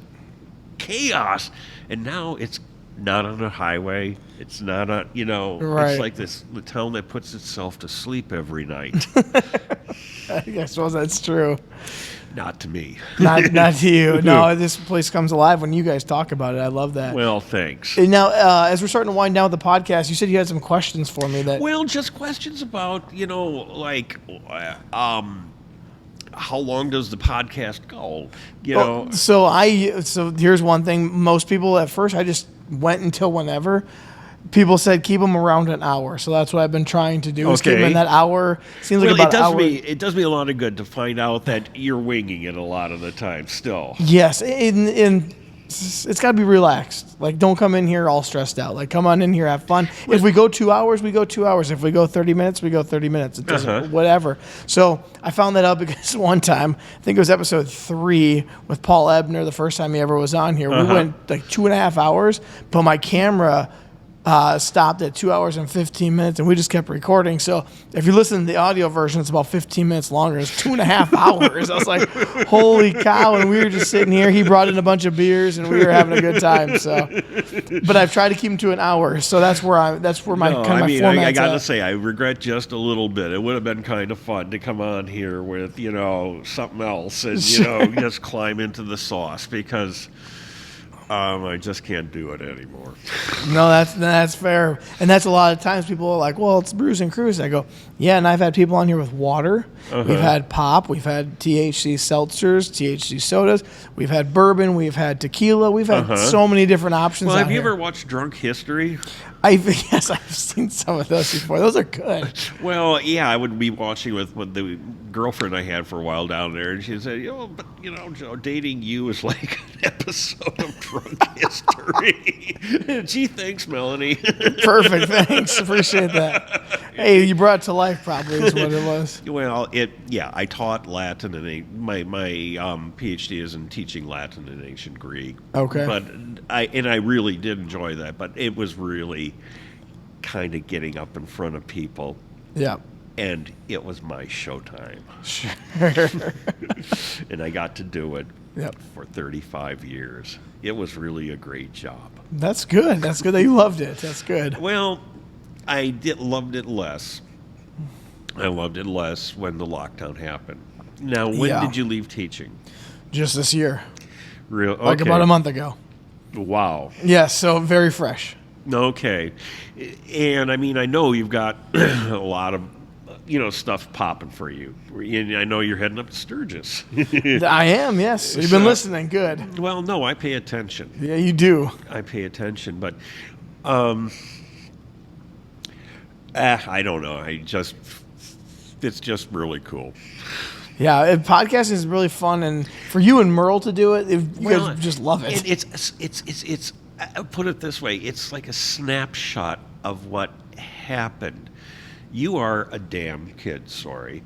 chaos. And now it's not on a highway. It's not a, right. It's like the town that puts itself to sleep every night. I suppose that's true. Not to me. Not to you. No, this place comes alive when you guys talk about it. I love that. Well, thanks. And now, as we're starting to wind down with the podcast, you said you had some questions for me. Well, just questions about, how long does the podcast go? So here's one thing. Most people at first, I just went until whenever. People said keep them around an hour, so that's what I've been trying to do. Is keep them Okay. in that hour. Seems like Well, about an hour. it does me a lot of good to find out that you're winging it a lot of the time still. Yes, in it's got to be relaxed. Like, don't come in here all stressed out. Like, come on in here, have fun. If we go 2 hours, we go 2 hours. If we go 30 minutes, we go 30 minutes. It doesn't, whatever. So I found that out because one time, I think it was episode 3 with Paul Ebner, the first time he ever was on here. We went like 2.5 hours, but my camera stopped at 2 hours and 15 minutes, and we just kept recording. So if you listen to the audio version, it's about 15 minutes longer. It's 2.5 hours. I was like, holy cow. And we were just sitting here. He brought in a bunch of beers, and we were having a good time. So, but I've tried to keep him to an hour. So that's where my format's I got to at. say, I regret just a little bit. It would have been kind of fun to come on here with, something else and, just climb into the sauce because I just can't do it anymore. No, that's fair. And that's a lot of times people are like, well, it's Brews and Cruise. I go, yeah, and I've had people on here with water. We've had pop. We've had THC seltzers, THC sodas. We've had bourbon. We've had tequila. We've had so many different options. Well, have on you here. ever watched Drunk History? Yes, I've seen some of those before. Those are good. Well, yeah, I would be watching with the girlfriend I had for a while down there, and she said, Joe, dating you is like an episode of Drunk History. Gee, thanks, Melanie. Perfect. Thanks. Appreciate that. Hey, you brought it to life probably is what it was. Well, I taught Latin and my PhD is in teaching Latin and ancient Greek. Okay. But I really did enjoy that, but it was really kind of getting up in front of people. Yeah. And it was my showtime. Sure. And I got to do it Yep. for 35 years. It was really a great job. That's good. That's good that you loved it. That's good. Well, loved it less. I loved it less when the lockdown happened. Now, when did you leave teaching? Just this year. Okay. About a month ago. Wow. Yes, so very fresh. Okay. And I mean, I know you've got a lot of stuff popping for you. And I know you're heading up to Sturgis. I am, yes. You've been listening. Good. Well, no, I pay attention. Yeah, you do. I pay attention, but I don't know. It's just really cool. Yeah, podcasting is really fun, and for you and Merle to do it, you guys just love it. It's I'll put it this way: it's like a snapshot of what happened. You are a damn kid, sorry,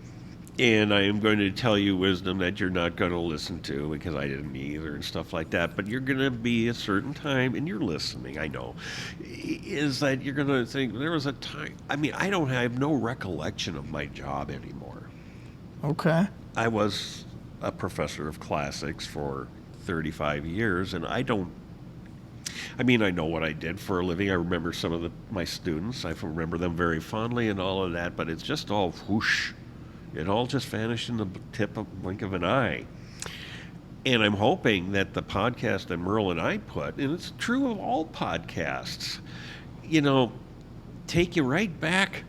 and I am going to tell you wisdom that you're not going to listen to because I didn't either and stuff like that. But you're going to be a certain time, and you're listening. I know, is that you're going to think there was a time. I mean, I have no recollection of my job anymore. Okay. I was a professor of classics for 35 years, and I know what I did for a living. I remember some of my students. I remember them very fondly and all of that, but it's just all whoosh. It all just vanished in the blink of an eye. And I'm hoping that the podcast that Merle and I put, and it's true of all podcasts, take you right back.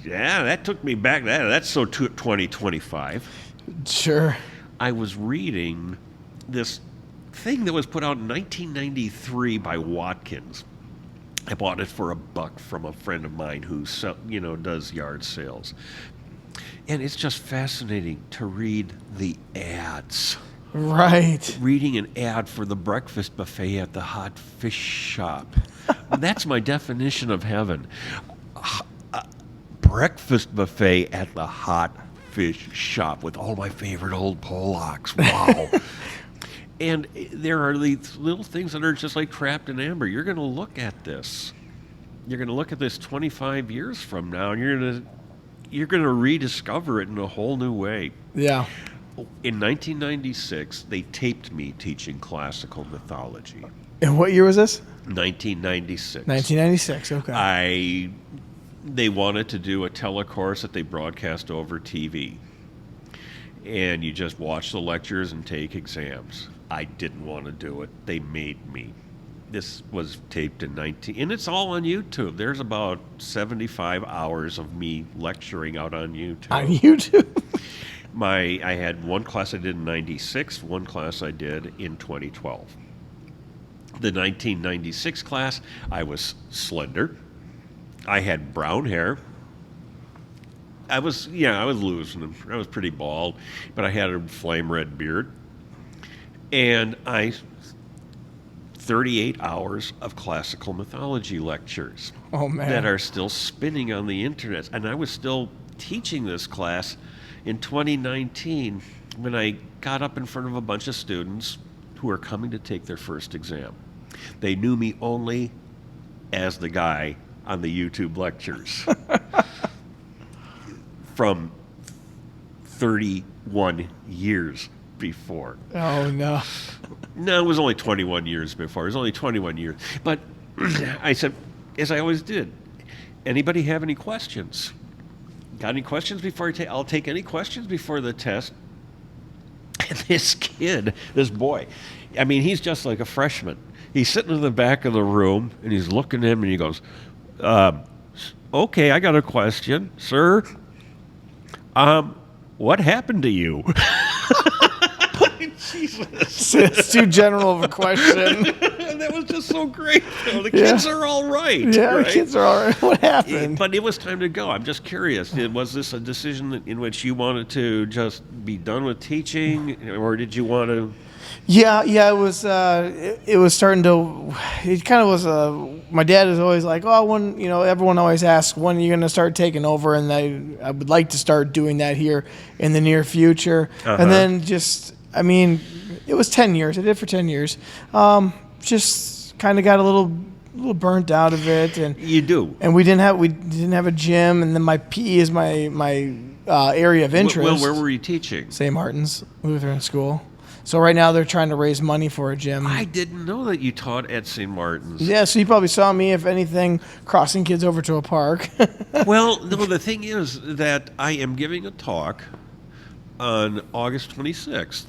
Yeah, that took me back. That's so 2025. Sure. I was reading this thing that was put out in 1993 by Watkins. I bought it for $1 from a friend of mine who does yard sales. And it's just fascinating to read the ads. Right. Reading an ad for the breakfast buffet at the hot fish shop. That's my definition of heaven. Breakfast buffet at the hot fish shop with all my favorite old Polacks. Wow. And there are these little things that are just like trapped in amber. You're going to look at this. You're going to look at this 25 years from now, and you're going to rediscover it in a whole new way. Yeah. In 1996, they taped me teaching classical mythology. And what year was this? 1996. 1996, okay. They wanted to do a telecourse that they broadcast over TV. And you just watch the lectures and take exams. I didn't want to do it. They made me. This was taped in and it's all on YouTube. There's about 75 hours of me lecturing out on YouTube. On YouTube? I had one class I did in 96, one class I did in 2012. The 1996 class, I was slender. I had brown hair. I was losing them. I was pretty bald, but I had a flame red beard. And 38 hours of classical mythology lectures Oh, man. that are still spinning on the internet. And I was still teaching this class in 2019 when I got up in front of a bunch of students who were coming to take their first exam. They knew me only as the guy on the YouTube lectures from 31 years before. Oh, no. No, it was only 21 years before. It was only 21 years. But I said, as I always did, anybody have any questions? Got any questions before I take? I'll take any questions before the test. And this kid, this boy, I mean, he's just like a freshman. He's sitting in the back of the room, and he's looking at him, and he goes, okay, I got a question, sir. What happened to you? Jesus. It's too general of a question. That was just so great. The kids are all right. Yeah, right? the kids are all right. What happened? But it was time to go. I'm just curious. Was this a decision in which you wanted to just be done with teaching, or did you want to? Yeah, it was. It was starting to. It kind of was. My dad is always like, "Oh, when everyone always asks when are you going to start taking over," and I would like to start doing that here in the near future. And then it was 10 years. I did it for 10 years. Just kind of got a little burnt out of it, and you do. And we didn't have a gym, and then my PE is my area of interest. Well, where were you teaching? St. Martin's Lutheran School. So right now they're trying to raise money for a gym. I didn't know that you taught at St. Martin's. Yeah, so you probably saw me, if anything, crossing kids over to a park. Well, no, the thing is that I am giving a talk on August 26th,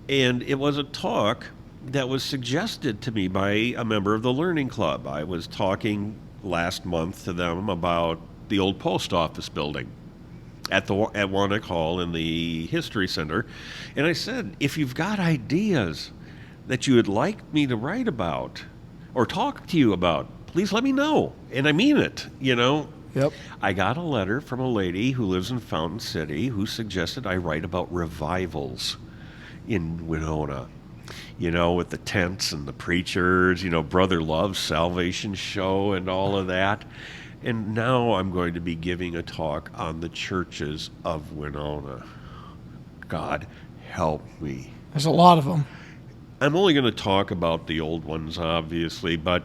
and it was a talk that was suggested to me by a member of the Learning Club. I was talking last month to them about the old post office building at Warnock Hall in the History Center. And I said, if you've got ideas that you would like me to write about or talk to you about, please let me know. And I mean it, Yep. I got a letter from a lady who lives in Fountain City who suggested I write about revivals in Winona. With the tents and the preachers, Brother Love's Salvation Show and all of that. And now I'm going to be giving a talk on the churches of Winona. God help me. There's a lot of them. I'm only going to talk about the old ones, obviously, but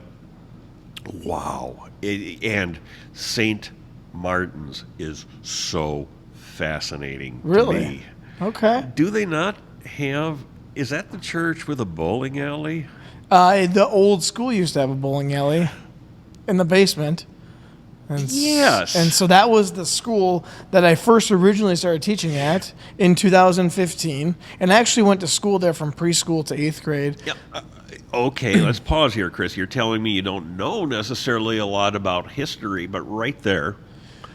wow. And St. Martin's is so fascinating to Really? me. Okay. Do they not have... Is that the church with a bowling alley? The old school used to have a bowling alley in the basement. Yes. And so that was the school that I first originally started teaching at in 2015. And I actually went to school there from preschool to 8th grade. Yeah. Okay, let's pause here, Chris. You're telling me you don't know necessarily a lot about history, but right there,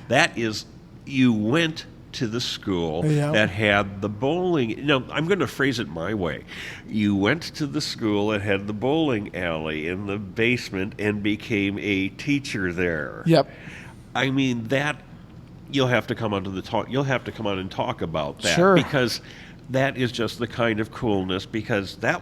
that is, you went to the school that had the bowling. No, I'm going to phrase it my way. You went to the school that had the bowling alley in the basement and became a teacher there. Yep. I mean, that you'll have to come on to the talk. You'll have to come on and talk about that. Sure. Because that is just the kind of coolness. Because it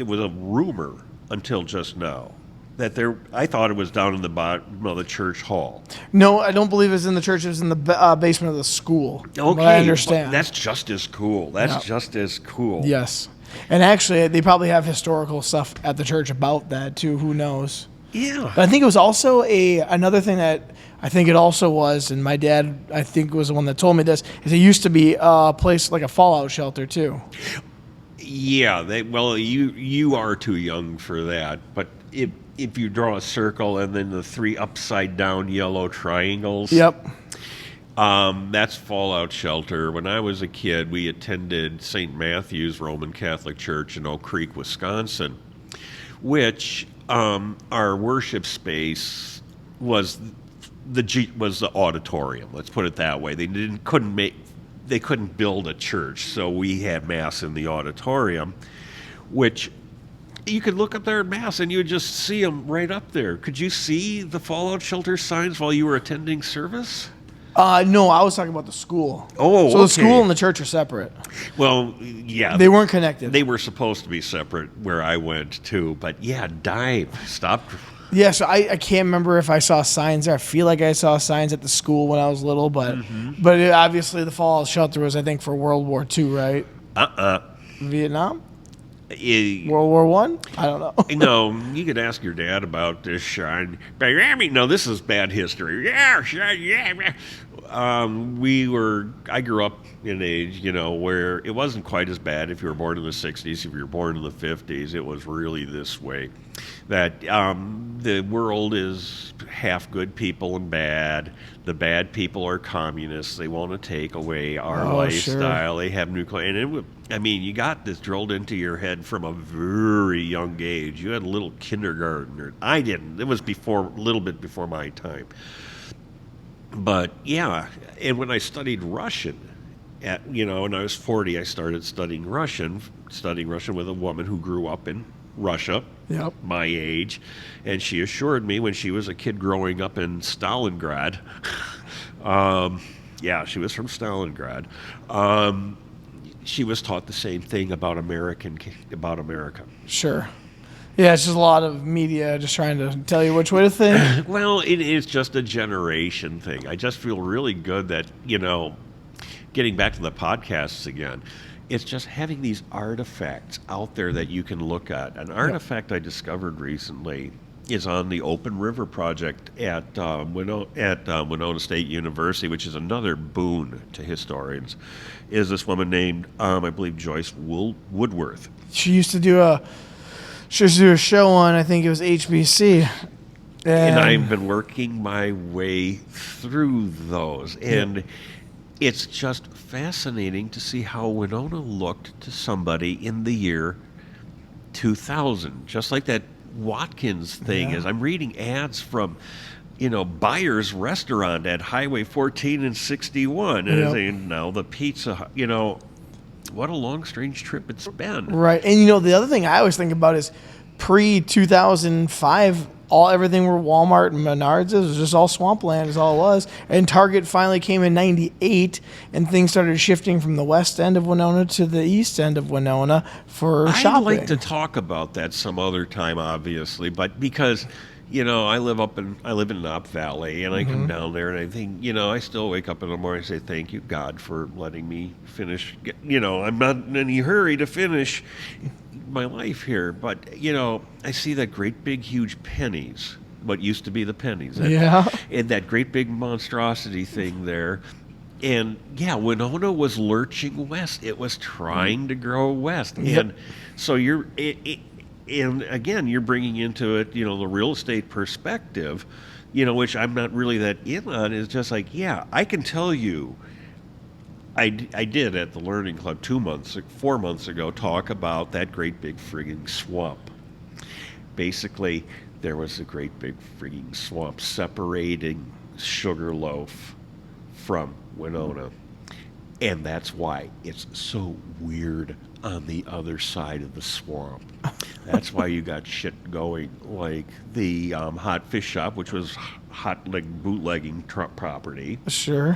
was a rumor until just now. I thought it was down in the bottom of the church hall. No, I don't believe it's in the church. It was in the basement of the school. Okay, I understand. That's just as cool. That's just as cool. Yes. And actually, they probably have historical stuff at the church about that, too. Who knows? Yeah. But I think it was also another thing that I think it also was, and my dad, I think, was the one that told me this, is it used to be a place like a fallout shelter, too. Yeah. You are too young for that. But if you draw a circle and then the 3 upside-down yellow triangles. Yep. That's fallout shelter. When I was a kid, we attended St. Matthew's Roman Catholic Church in Oak Creek, Wisconsin, which our worship space was the auditorium. Let's put it that way. They couldn't build a church, so we had mass in the auditorium, which you could look up there in Mass and you would just see them right up there. Could you see the fallout shelter signs while you were attending service? No, I was talking about the school. Oh, so the okay. school and the church are separate. Well, yeah. They weren't connected. They were supposed to be separate where I went too, but yeah, dive, stop. Yeah, so I can't remember if I saw signs there. I feel like I saw signs at the school when I was little, but obviously the fallout shelter was, I think, for World War II, right? Vietnam? World War One? I don't know. No, you could ask your dad about this, Sean. But I mean, no, this is bad history. Yeah, Sean, yeah. I grew up in an age, where it wasn't quite as bad if you were born in the 60s. If you were born in the 50s, it was really this way. That the world is half good people and bad. The bad people are communists. They want to take away our lifestyle. Sure. They have nuclear. And you got this drilled into your head from a very young age. You had a little kindergartner. I didn't. It was a little bit before my time. But yeah, and when I studied Russian, when I was 40, I started studying Russian with a woman who grew up in Russia, my age, and she assured me when she was a kid growing up in Stalingrad, she was from Stalingrad, she was taught the same thing about America. Sure. Yeah, it's just a lot of media just trying to tell you which way to think. Well, it is just a generation thing. I just feel really good that, getting back to the podcasts again, it's just having these artifacts out there that you can look at. An artifact I discovered recently is on the Open River Project at Winona State University, which is another boon to historians, is this woman named, I believe, Joyce Woodworth. She used to do a show on, I think it was HBC. And I've been working my way through those. And it's just fascinating to see how Winona looked to somebody in the year 2000. Just like that Watkins thing is. I'm reading ads from, Byers Restaurant at Highway 14 and 61. And saying, now the pizza, what a long, strange trip it's been. Right. And, the other thing I always think about is pre-2005, everything where Walmart and Menards is was just all swampland is all it was. And Target finally came in 98, and things started shifting from the west end of Winona to the east end of Winona for shopping. I'd like to talk about that some other time, obviously, but because... I live in Knob Valley, and I come down there, and I think, I still wake up in the morning and say, thank you, God, for letting me finish. I'm not in any hurry to finish my life here, but, I see that great big, huge pennies, what used to be the pennies. And that great big monstrosity thing there. And, Winona was lurching west. It was trying to grow west. And so and again, you're bringing into it, the real estate perspective, which I'm not really that in on, is just like, I can tell you, I did at the Learning Club 4 months ago, talk about that great big frigging swamp. Basically, there was a great big frigging swamp separating Sugarloaf from Winona. And that's why it's so weird on the other side of the swamp. That's why you got shit going like the Hot Fish Shop, which was bootlegging property. Sure.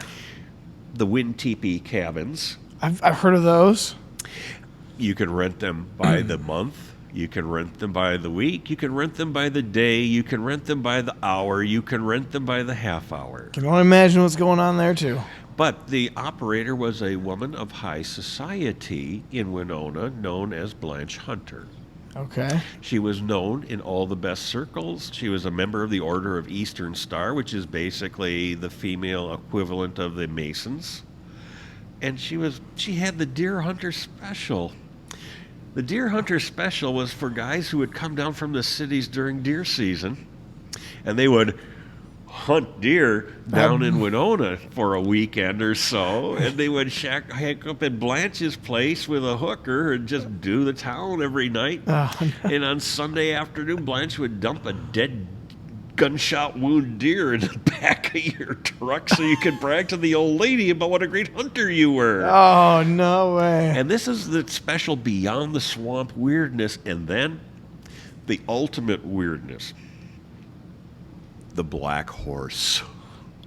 The Wind Teepee cabins. I've heard of those. You can rent them by the month. You can rent them by the week. You can rent them by the day. You can rent them by the hour. You can rent them by the half hour. Can only imagine what's going on there, too. But the operator was a woman of high society in Winona known as Blanche Hunter. Okay. She was known in all the best circles. She was a member of the Order of Eastern Star, which is basically the female equivalent of the Masons. And she had the Deer Hunter Special. The Deer Hunter Special was for guys who would come down from the cities during deer season, and they would hunt deer down in Winona for a weekend or so, and they would hang up at Blanche's place with a hooker and just do the town every night. And on Sunday afternoon, Blanche would dump a dead gunshot wound deer in the back of your truck so you could brag to the old lady about what a great hunter you were. Oh, no way. And this is the special Beyond the Swamp weirdness. And then The ultimate weirdness. The black horse.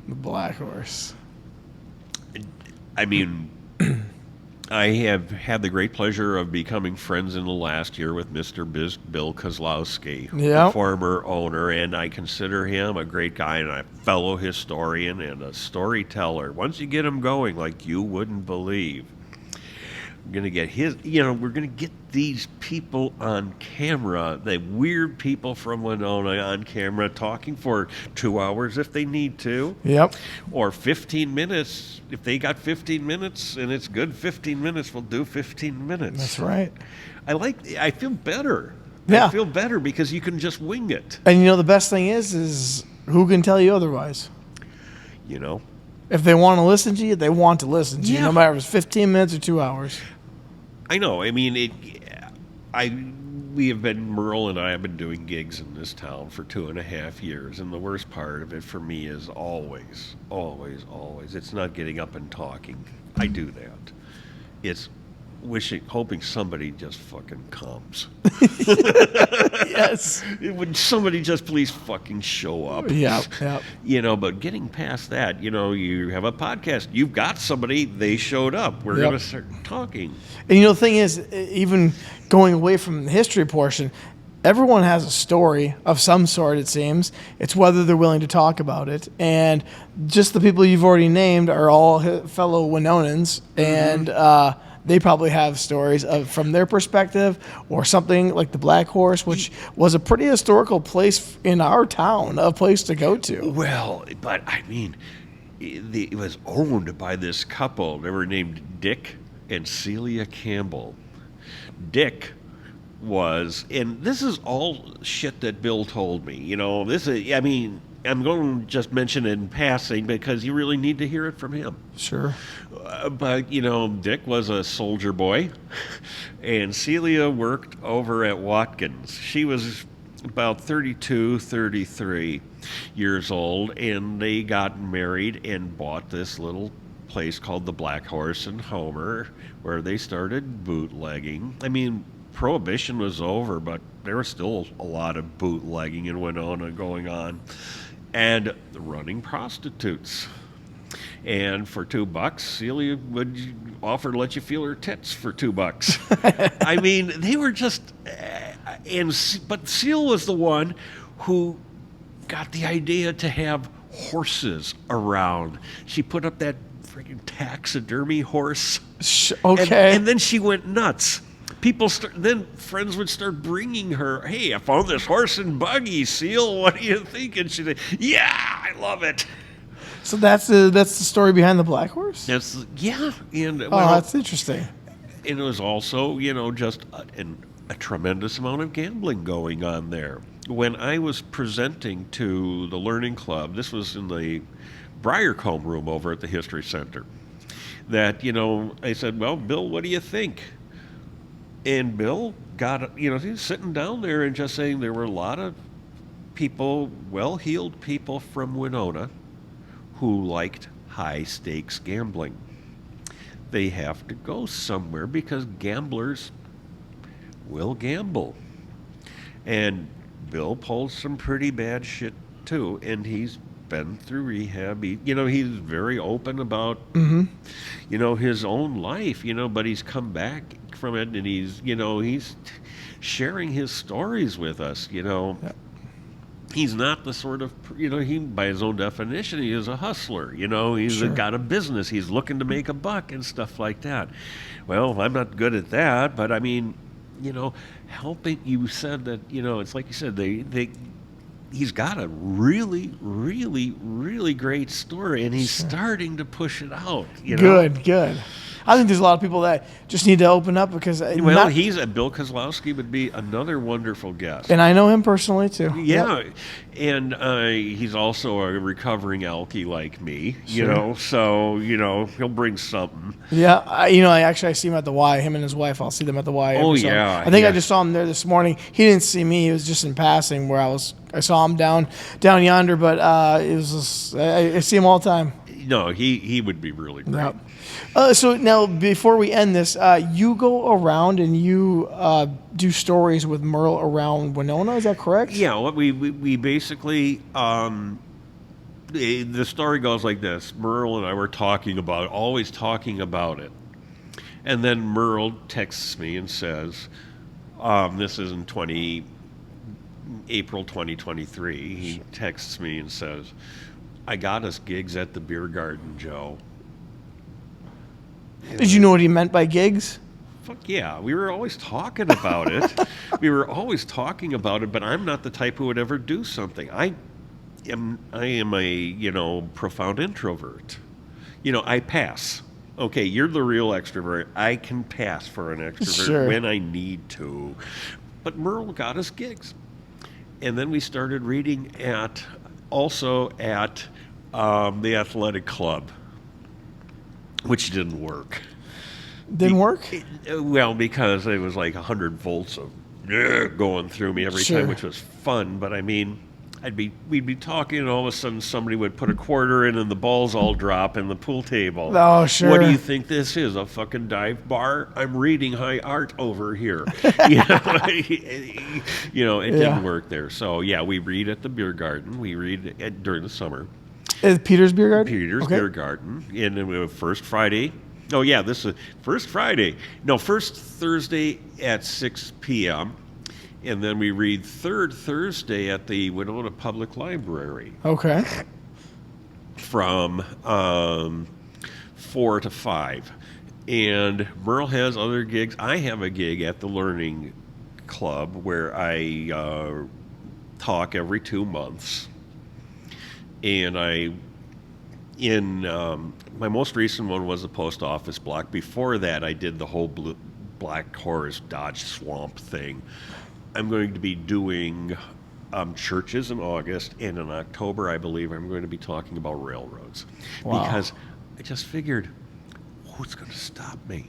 The black horse. I mean, I have had the great pleasure of becoming friends in the last year with Mr. Bill Kozlowski, the Yep. former owner, and I consider him a great guy and a fellow historian and a storyteller. Once you get him going, like you wouldn't believe, we're going to get we're going to get these people on camera, the weird people from Winona on camera, talking for 2 hours if they need to. Yep. Or 15 minutes. If they got 15 minutes and it's good 15 minutes, we'll do 15 minutes. That's right. I feel better. Yeah. I feel better because you can just wing it. And you know the best thing is who can tell you otherwise? You know? If they want to listen to you, they want to listen to you, Yeah. no matter if it's 15 minutes or 2 hours. I know. I mean, Merle and I have been doing gigs in this town for 2.5 years, and the worst part of it for me is always, it's not getting up and talking. I do that. It's hoping somebody just fucking comes. Yes. Would somebody just please fucking show up? Yep. But getting past that, you have a podcast. You've got somebody, they showed up. We're Yep. going to start talking. And the thing is, even going away from the history portion, everyone has a story of some sort, it seems. It's whether they're willing to talk about it. And just the people you've already named are all fellow Winonans. And they probably have stories from their perspective, or something like the Black Horse, which was a pretty historical place in our town, a place to go to. Well, but I mean, it was owned by this couple. They were named Dick and Celia Campbell. Dick was, and this is all shit that Bill told me. I'm going to just mention it in passing because you really need to hear it from him. Sure. But Dick was a soldier boy, and Celia worked over at Watkins. She was about 32, 33 years old, and they got married and bought this little place called the Black Horse in Homer, where they started bootlegging. I mean, Prohibition was over, but there was still a lot of bootlegging in Winona going on, and running prostitutes. And for $2, Celia would offer to let you feel her tits for $2. I mean, they were just, but Seal was the one who got the idea to have horses around. She put up that freaking taxidermy horse. Okay. And then she went nuts. Then friends would start bringing her, hey, I found this horse and buggy, Seal, what do you think? And she'd say, yeah, I love it. So that's the story behind the Black Horse? Yeah. And, that's interesting. And it was also, just a tremendous amount of gambling going on there. When I was presenting to the Learning Club, this was in the Briarcombe room over at the History Center, that, I said, well, Bill, what do you think? And Bill he was sitting down there and just saying there were a lot of people, well-heeled people from Winona, who liked high-stakes gambling. They have to go somewhere because gamblers will gamble. And Bill pulled some pretty bad shit, too, and he's been through rehab. He's very open about, his own life, but he's come back from it, and he's sharing his stories with us, Yep. He's not the sort of, he, by his own definition, he is a hustler. He's got a business. He's looking to make a buck and stuff like that. Well, I'm not good at that, but I mean, helping, you said that, it's like you said, he's got a really, really, really great story, and he's starting to push it out. Good. I think there's a lot of people that just need to open up because Bill Kozlowski would be another wonderful guest. And I know him personally too. Yeah, Yep. and he's also a recovering alkie like me. Sure. So he'll bring something. Yeah, I see him at the Y. Him and his wife, I'll see them at the Y. Oh, so yeah, I think yeah. I just saw him there this morning. He didn't see me. He was just in passing where I saw him down yonder. But it was I see him all the time. No, he would be really great. Yep. So now, before we end this, you go around and you do stories with Merle around Winona. Is that correct? Yeah, what we basically the story goes like this. Merle and I were always talking about it, and then Merle texts me and says, "This is in April 2023." He texts me and says, "I got us gigs at the beer garden, Joe." Did you know what he meant by gigs? Fuck yeah, we were always talking about it. We were always talking about it, but I'm not the type who would ever do something. I am a profound introvert. I pass. Okay, you're the real extrovert. I can pass for an extrovert when I need to. But Merle got us gigs. And then we started reading also at the athletic club, which didn't work. Didn't work? Well, because it was like 100 volts of going through me every time, which was fun. But I mean, we'd be talking, and all of a sudden somebody would put a quarter in, and the balls all drop in the pool table. Oh, sure. What do you think this is? A fucking dive bar? I'm reading high art over here. It didn't work there. So yeah, we read at the beer garden. We read during the summer. Is Peter's Beer Garden? Peter's Beer Garden. And then we have first Friday. Oh yeah, this is first Friday. No, first Thursday at 6 p.m. And then we read third Thursday at the Winona Public Library. Okay. From 4 to 5. And Merle has other gigs. I have a gig at the Learning Club where I talk every 2 months. And my most recent one was the post office block. Before that, I did the whole Black Horse Dodge Swamp thing. I'm going to be doing churches in August, and in October, I believe, I'm going to be talking about railroads. Wow. Because I just figured, who's going to stop me?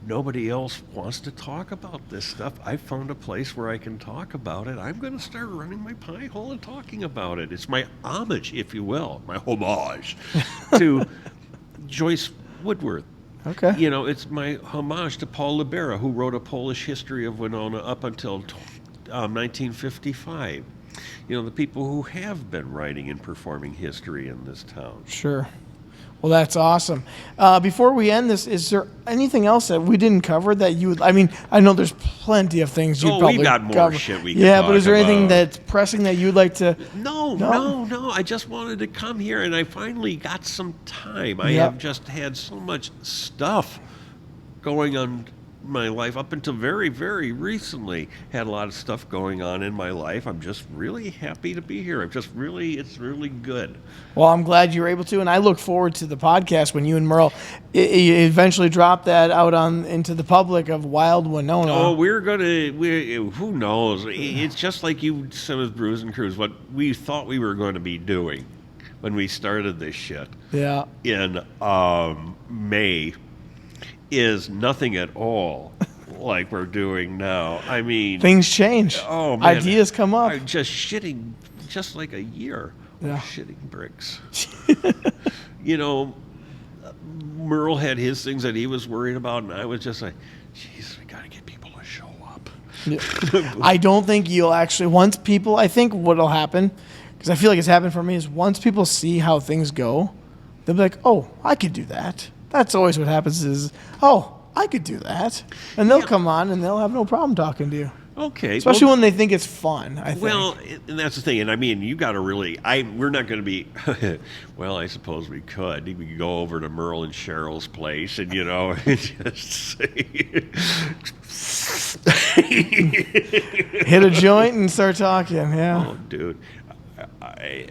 Nobody else wants to talk about this stuff. I found a place where I can talk about it. I'm going to start running my pie hole and talking about it. It's my homage, if you will, my homage to Joyce Woodworth. Okay. It's my homage to Paul Libera, who wrote a Polish history of Winona up until 1955. The people who have been writing and performing history in this town. Sure. Well, that's awesome. Before we end this, is there anything else that we didn't cover that you would... I mean, I know there's plenty of things you'd probably we got more cover. shit we could Yeah, talk but is there anything about. that's pressing that you'd like to... No. I just wanted to come here, and I finally got some time. I have just had so much stuff going on in my life up until very, very recently. Had a lot of stuff going on in my life. I'm just really happy to be here. It's really good. Well, I'm glad you were able to, and I look forward to the podcast when you and Merle eventually drop that out into the public of Wild Winona. Oh, who knows? It's just like you said with Brews and Crews, what we thought we were going to be doing when we started this shit. Yeah. In May is nothing at all like we're doing now. I mean, things change. Oh man, ideas come up. I'm just shitting, just like a year. Yeah. Shitting bricks. Merle had his things that he was worried about, and I was just like, "Jeez, we got to get people to show up." Yeah. I don't think you'll actually. I think what'll happen, because I feel like it's happened for me, is once people see how things go, they'll be like, "Oh, I could do that." That's always what happens is, "Oh, I could do that." And they'll come on and they'll have no problem talking to you. Okay. Especially when they think it's fun, I think. Well, and that's the thing. And I mean, you got to really, we're not going to be, well, I suppose we could. We could go over to Merle and Cheryl's place and, just say, hit a joint and start talking, yeah. Oh, dude.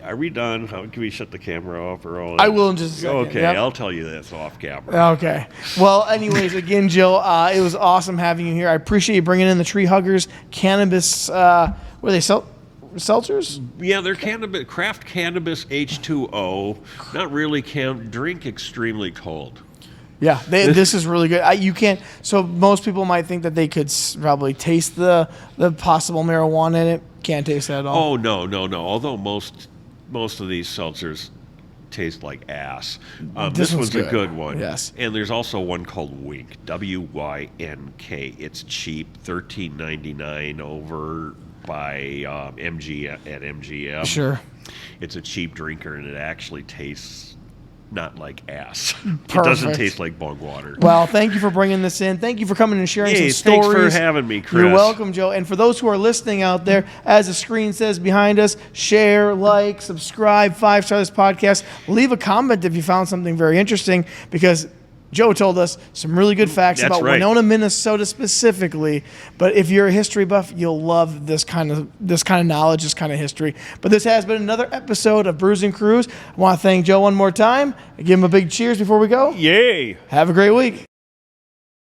Are we done? How can we shut the camera off or all? I will in just a second. Okay, yep. I'll tell you this off camera. Okay. Well, anyways, again, Joe, it was awesome having you here. I appreciate you bringing in the Tree Huggers cannabis. Were they seltzers? Yeah, they're craft cannabis H2O. Not really drink extremely cold. Yeah, this is really good. You can't. So most people might think that they could probably taste the possible marijuana in it. Can't taste that at all. Oh no. Although most of these seltzers taste like ass. This This one's one's a good. good one. Yes. And there's also one called Wink, W-Y-N-K. It's cheap, $13.99 over by MG at MGM. Sure. It's a cheap drinker, and it actually tastes not like ass. It Perfect. doesn't taste like bog water. Well, thank you for bringing this in. Thank you for coming and sharing Hey, some thanks stories. for having me, Chris. You're welcome, Joe. And for those who are listening out there, as the screen says behind us, share, like, subscribe, 5-star this podcast. Leave a comment if you found something very interesting, because Joe told us some really good facts That's about right. Winona, Minnesota specifically. But if you're a history buff, you'll love this kind of knowledge, this kind of history. But this has been another episode of Brews and Crews. I want to thank Joe one more time. Give him a big cheers before we go. Yay! Have a great week.